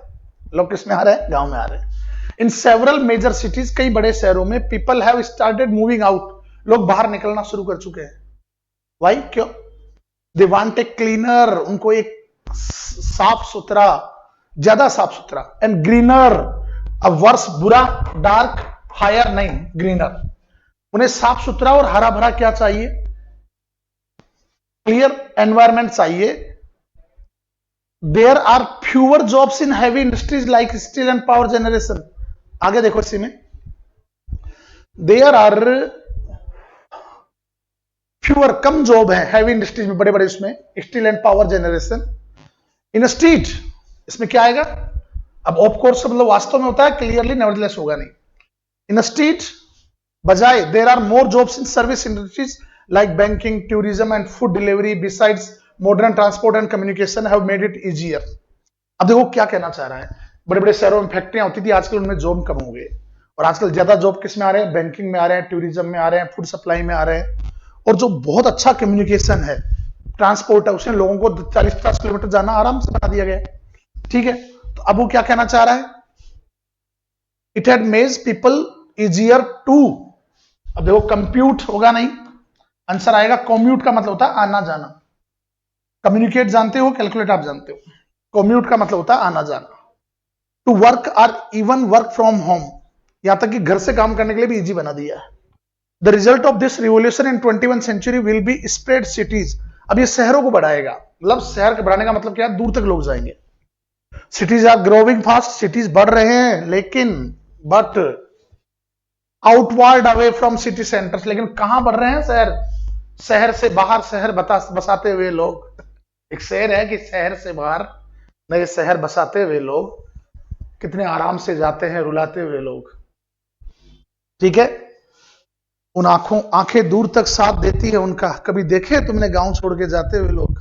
लोग किस में आ रहे हैं, गांव में आ रहे हैं। इन सेवरल मेजर सिटीज, कई बड़े शहरों में, people have started moving out, लोग बाहर निकलना शुरू कर चुके हैं। वाई, क्यों, दे वांट ए क्लीनर, उनको एक साफ सुथरा, ज्यादा साफ सुथरा, एंड ग्रीनर, अब वर्ष बुरा, डार्क, हायर नहीं, ग्रीनर, उन्हें साफ सुथरा और हरा भरा क्या चाहिए, क्लियर एनवायरमेंट चाहिए। There are fewer jobs in heavy industries like steel and power generation. आगे देखो इसी में, देयर आर फ्यूअर, कम जॉब है हैवी इंडस्ट्रीज में, बड़े बड़े उसमें, steel and power generation. Instead, इसमें क्या आएगा, अब ऑफ कोर्स मतलब वास्तव में होता है, क्लियरली नेवरदलेस होगा नहीं। इन स्ट्रीट बजाय, there are more jobs in service industries like banking, tourism and food delivery, besides modern transport and communication have made it easier. अब देखो क्या कहना चाह रहा है, बड़े बड़े शहरों में फैक्ट्रियां होती थी, आजकल उनमें जॉब कम हो गए, और आजकल ज्यादा जॉब किस में आ रहे हैं, बैंकिंग में आ रहे हैं, टूरिज्म में आ रहे हैं, फूड सप्लाई में आ रहे हैं, और जो बहुत अच्छा कम्युनिकेशन है, ट्रांसपोर्ट है, उसने लोगों को 40-50 किलोमीटर जाना आराम से बना दिया गया। ठीक है, तो अब वो क्या कहना चाह रहा है, it had made people easier to, अब देखो कंप्यूट होगा नहीं, आंसर आएगा कॉम्यूट, का मतलब होता है आना जाना, कम्युनिकेट जानते हो, कैलकुलेट आप जानते हो, कॉम्यूट का मतलब होता है आना जाना। To work or even work from home, यहां तक कि घर से काम करने के लिए भी इजी बना दिया है। The result of this revolution in 21 century will be spread cities, अब ये शहरों को बढ़ाएगा, मतलब शहर के बढ़ाने का मतलब क्या है, दूर तक लोग जाएंगे। Cities are growing fast, cities बढ़ रहे हैं, लेकिन but outward away from city centres, लेकिन कहां बढ़ रहे हैं, शहर, शहर से बाहर शहर बसाते हुए लोग। एक शहर है कि शहर से बाहर नए शहर बसाते हुए लोग कितने आराम से जाते हैं, रुलाते हुए लोग। ठीक है, उन आंखें दूर तक साथ देती है उनका, कभी देखे तुमने गांव छोड़ के जाते हुए लोग।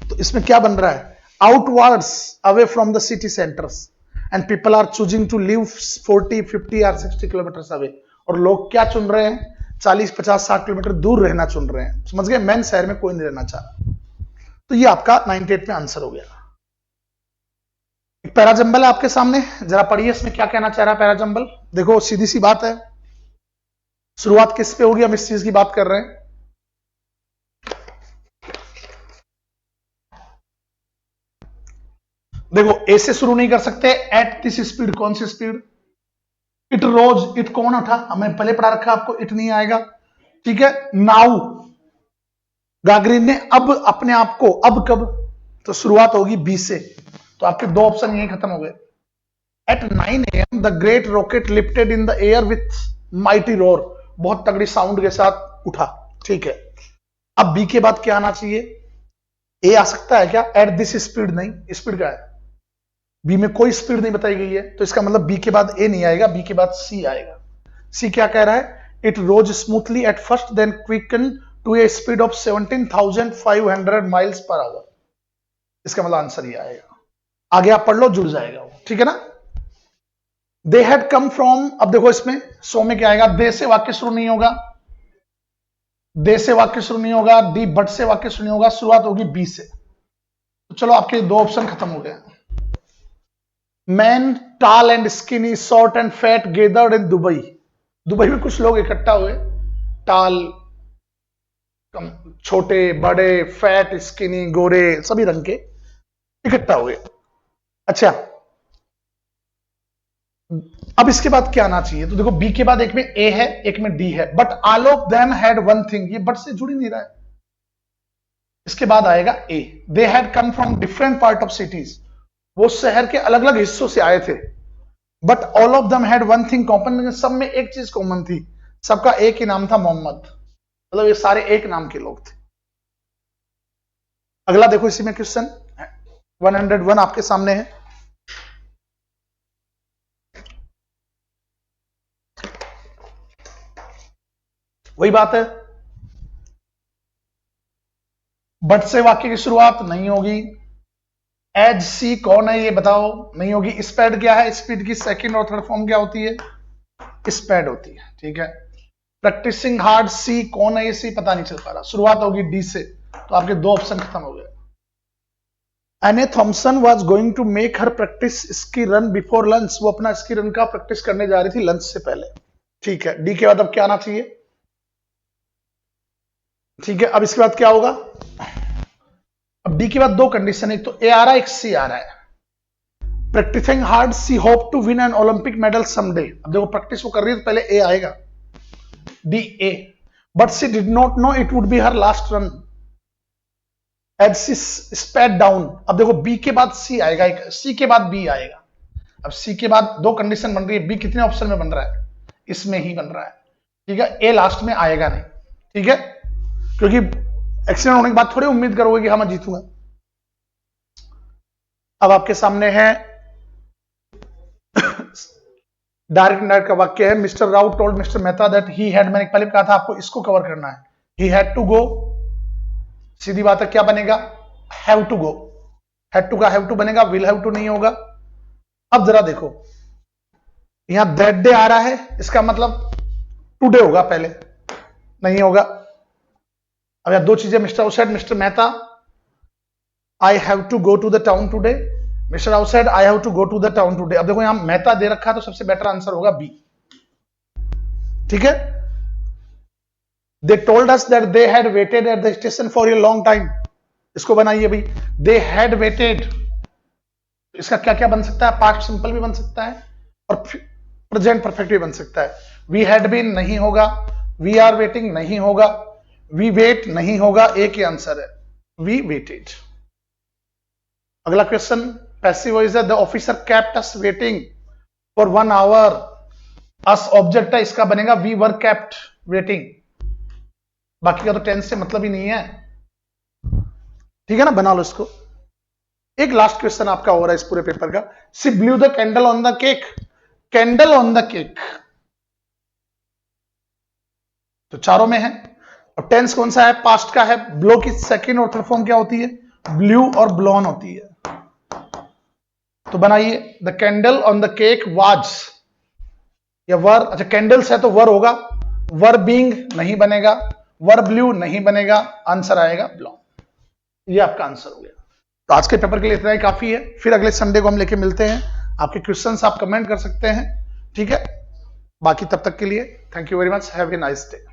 तो इसमें क्या बन रहा है, outwards away from the city centers and people are choosing to live 40 50 or 60 kilometers away. और लोग क्या चुन रहे हैं, 40 50 60 किलोमीटर दूर रहना चुन रहे हैं। समझ गए, मेन शहर में कोई नहीं रहना चाह रहा। तो ये आपका 98 में आंसर हो गया। पैराजंबल है आपके सामने, जरा पढ़िए इसमें क्या कहना चाह रहा है पैराजंबल। देखो सीधी सी बात है, शुरुआत किस पे होगी, हम इस चीज की बात कर रहे हैं। देखो ए से शुरू नहीं कर सकते, एट दिस स्पीड, कौन सी स्पीड, इट रोज, इट कौन उठा, हमें पहले पढ़ा रखा, आपको इट नहीं आएगा, ठीक है। नाउ गागरिन ने अब अपने आप को, अब कब, तो शुरुआत होगी बी से, तो आपके दो ऑप्शन यही खत्म हो गए। At 9 AM the great rocket lifted in the air with mighty roar, बहुत तगड़ी साउंड के साथ उठा, ठीक है। अब बी के बाद क्या आना चाहिए, ए आ सकता है क्या, एट दिस स्पीड नहीं, स्पीड क्या है, बी में कोई स्पीड नहीं बताई गई है, तो इसका मतलब बी के बाद ए नहीं आएगा, बी के बाद सी आएगा। सी क्या कह रहा है, it rose smoothly at first then quicken to a speed of 17,500 miles per hour. इसका मतलब आंसर ये आएगा, आगे आप पढ़ लो, जुड़ जाएगा वो, ठीक है ना। दे हैड कम फ्रॉम, अब देखो इसमें सो में क्या आएगा, दे से वाक्य शुरू नहीं होगा, दे से वाक्य शुरू नहीं होगा, डी बट से वाक्य शुरू नहीं होगा, शुरुआत होगी बी से। तो चलो आपके दो ऑप्शन खत्म हो गए। मैन टाल and skinny short and fat gathered in Dubai, Dubai में कुछ लोग इकट्ठा हुए, टाल छोटे बड़े, फैट स्किनी गोरे सभी रंग के इकट्ठा हुए। अच्छा अब इसके बाद क्या आना चाहिए, तो देखो बी के बाद एक में ए है एक में डी है, but all of them had one thing, ये बट से जुड़ ही नहीं रहा है। इसके बाद आएगा A, they had come from different part of cities, वो शहर के अलग अलग हिस्सों से आए थे, but all of them had one thing common, सब में एक चीज कॉमन थी, सबका एक ही नाम था मोहम्मद, मतलब ये सारे एक नाम के लोग थे। अगला देखो इसी में क्वेश्चन 101 आपके सामने है, वही बात है, बट से वाक्य की शुरुआत नहीं होगी, एज सी कौन है ये बताओ, नहीं होगी, स्पैड क्या है, स्पीड की सेकंड और थर्ड फॉर्म क्या होती है, स्पैड होती है, ठीक है। प्रैक्टिसिंग हार्ड, सी कौन है ये, सी पता नहीं चल पा रहा, शुरुआत होगी डी से, तो आपके दो ऑप्शन खत्म हो गए। Anne Thomson was going to make her practice ski run before lunch, वो अपना स्की रन का प्रैक्टिस करने जा रही थी लंच से पहले, ठीक है। डी के बाद अब क्या आना चाहिए, ठीक है। अब इसके बाद क्या होगा, अब डी के बाद दो कंडीशन, एक तो ए आ रहा है एक सी आ रहा है। Practising hard, she hope to win an Olympic medal someday, अब देखो प्रैक्टिस वो कर रही है तो पहले ए आएगा, D A, but she did not know it would be her last run as she sped down, अब देखो बी के बाद सी आएगा, एक सी के बाद बी आएगा। अब सी के बाद दो कंडीशन बन रही है, बी कितने ऑप्शन में बन रहा है, इसमें ही बन रहा है, ठीक है। ए लास्ट में आएगा नहीं, ठीक है, क्योंकि एक्सीडेंट होने के बाद थोड़ी उम्मीद करोगे कि हाँ मैं जीतूंगा। अब आपके सामने है डायरेक्ट इनडायरेक्ट का वाक्य है, mister Rao told mister Mehta that he had, मैंने पहले कहा था आपको इसको कवर करना है, ही हैड टू गो, सीधी बात है क्या बनेगा, have to go, had to का हैव टू बनेगा, विल हैव टू नहीं होगा। अब जरा देखो यहां दैट डे आ रहा है, इसका मतलब टुडे होगा पहले, नहीं होगा। अब यहां दो चीजें, mister outside mister Mehta, I have to go to the town today, mister outside I have to go to the town today. अब देखो यहां मेहता दे रखा है तो सबसे बेटर आंसर होगा बी, ठीक है। They told us that they had weighted at the station for a long time, इसको बनाइए भाई, दे हैड वेटेड, इसका क्या क्या बन सकता है, पास्ट सिंपल भी बन सकता है और प्रेजेंट परफेक्ट भी बन सकता है। वी हैड बीन नहीं होगा, वी आर वेटिंग नहीं होगा, वी वेट नहीं होगा, एक ही आंसर है, वी वेटेड। अगला क्वेश्चन, पैसिव वॉइस है, the officer kept us waiting for 1 hour, us object है, इसका बनेगा वी वर केप्ट वेटिंग, बाकी का तो टेंस से मतलब ही नहीं है, ठीक है ना, बना लो इसको। एक लास्ट क्वेश्चन आपका हो रहा है इस पूरे पेपर का, C blew the candle on the cake, candle on the cake तो चारों में है, और टेंस कौन सा है, पास्ट का है, ब्लो की सेकंड और थर्ड फॉर्म क्या होती है, ब्लू और ब्लोन होती है, तो बनाइए, the candle on the cake was, या वर, अच्छा कैंडल्स है तो वर होगा, वर बीइंग नहीं बनेगा, वर ब्लू नहीं बनेगा, आंसर आएगा ब्लॉन्ड। ये आपका आंसर हो गया। तो आज के पेपर के लिए इतना ही काफी है, फिर अगले संडे को हम लेके मिलते हैं। आपके क्वेश्चंस आप कमेंट कर सकते हैं, ठीक है। बाकी तब तक के लिए thank you very much, have a nice day.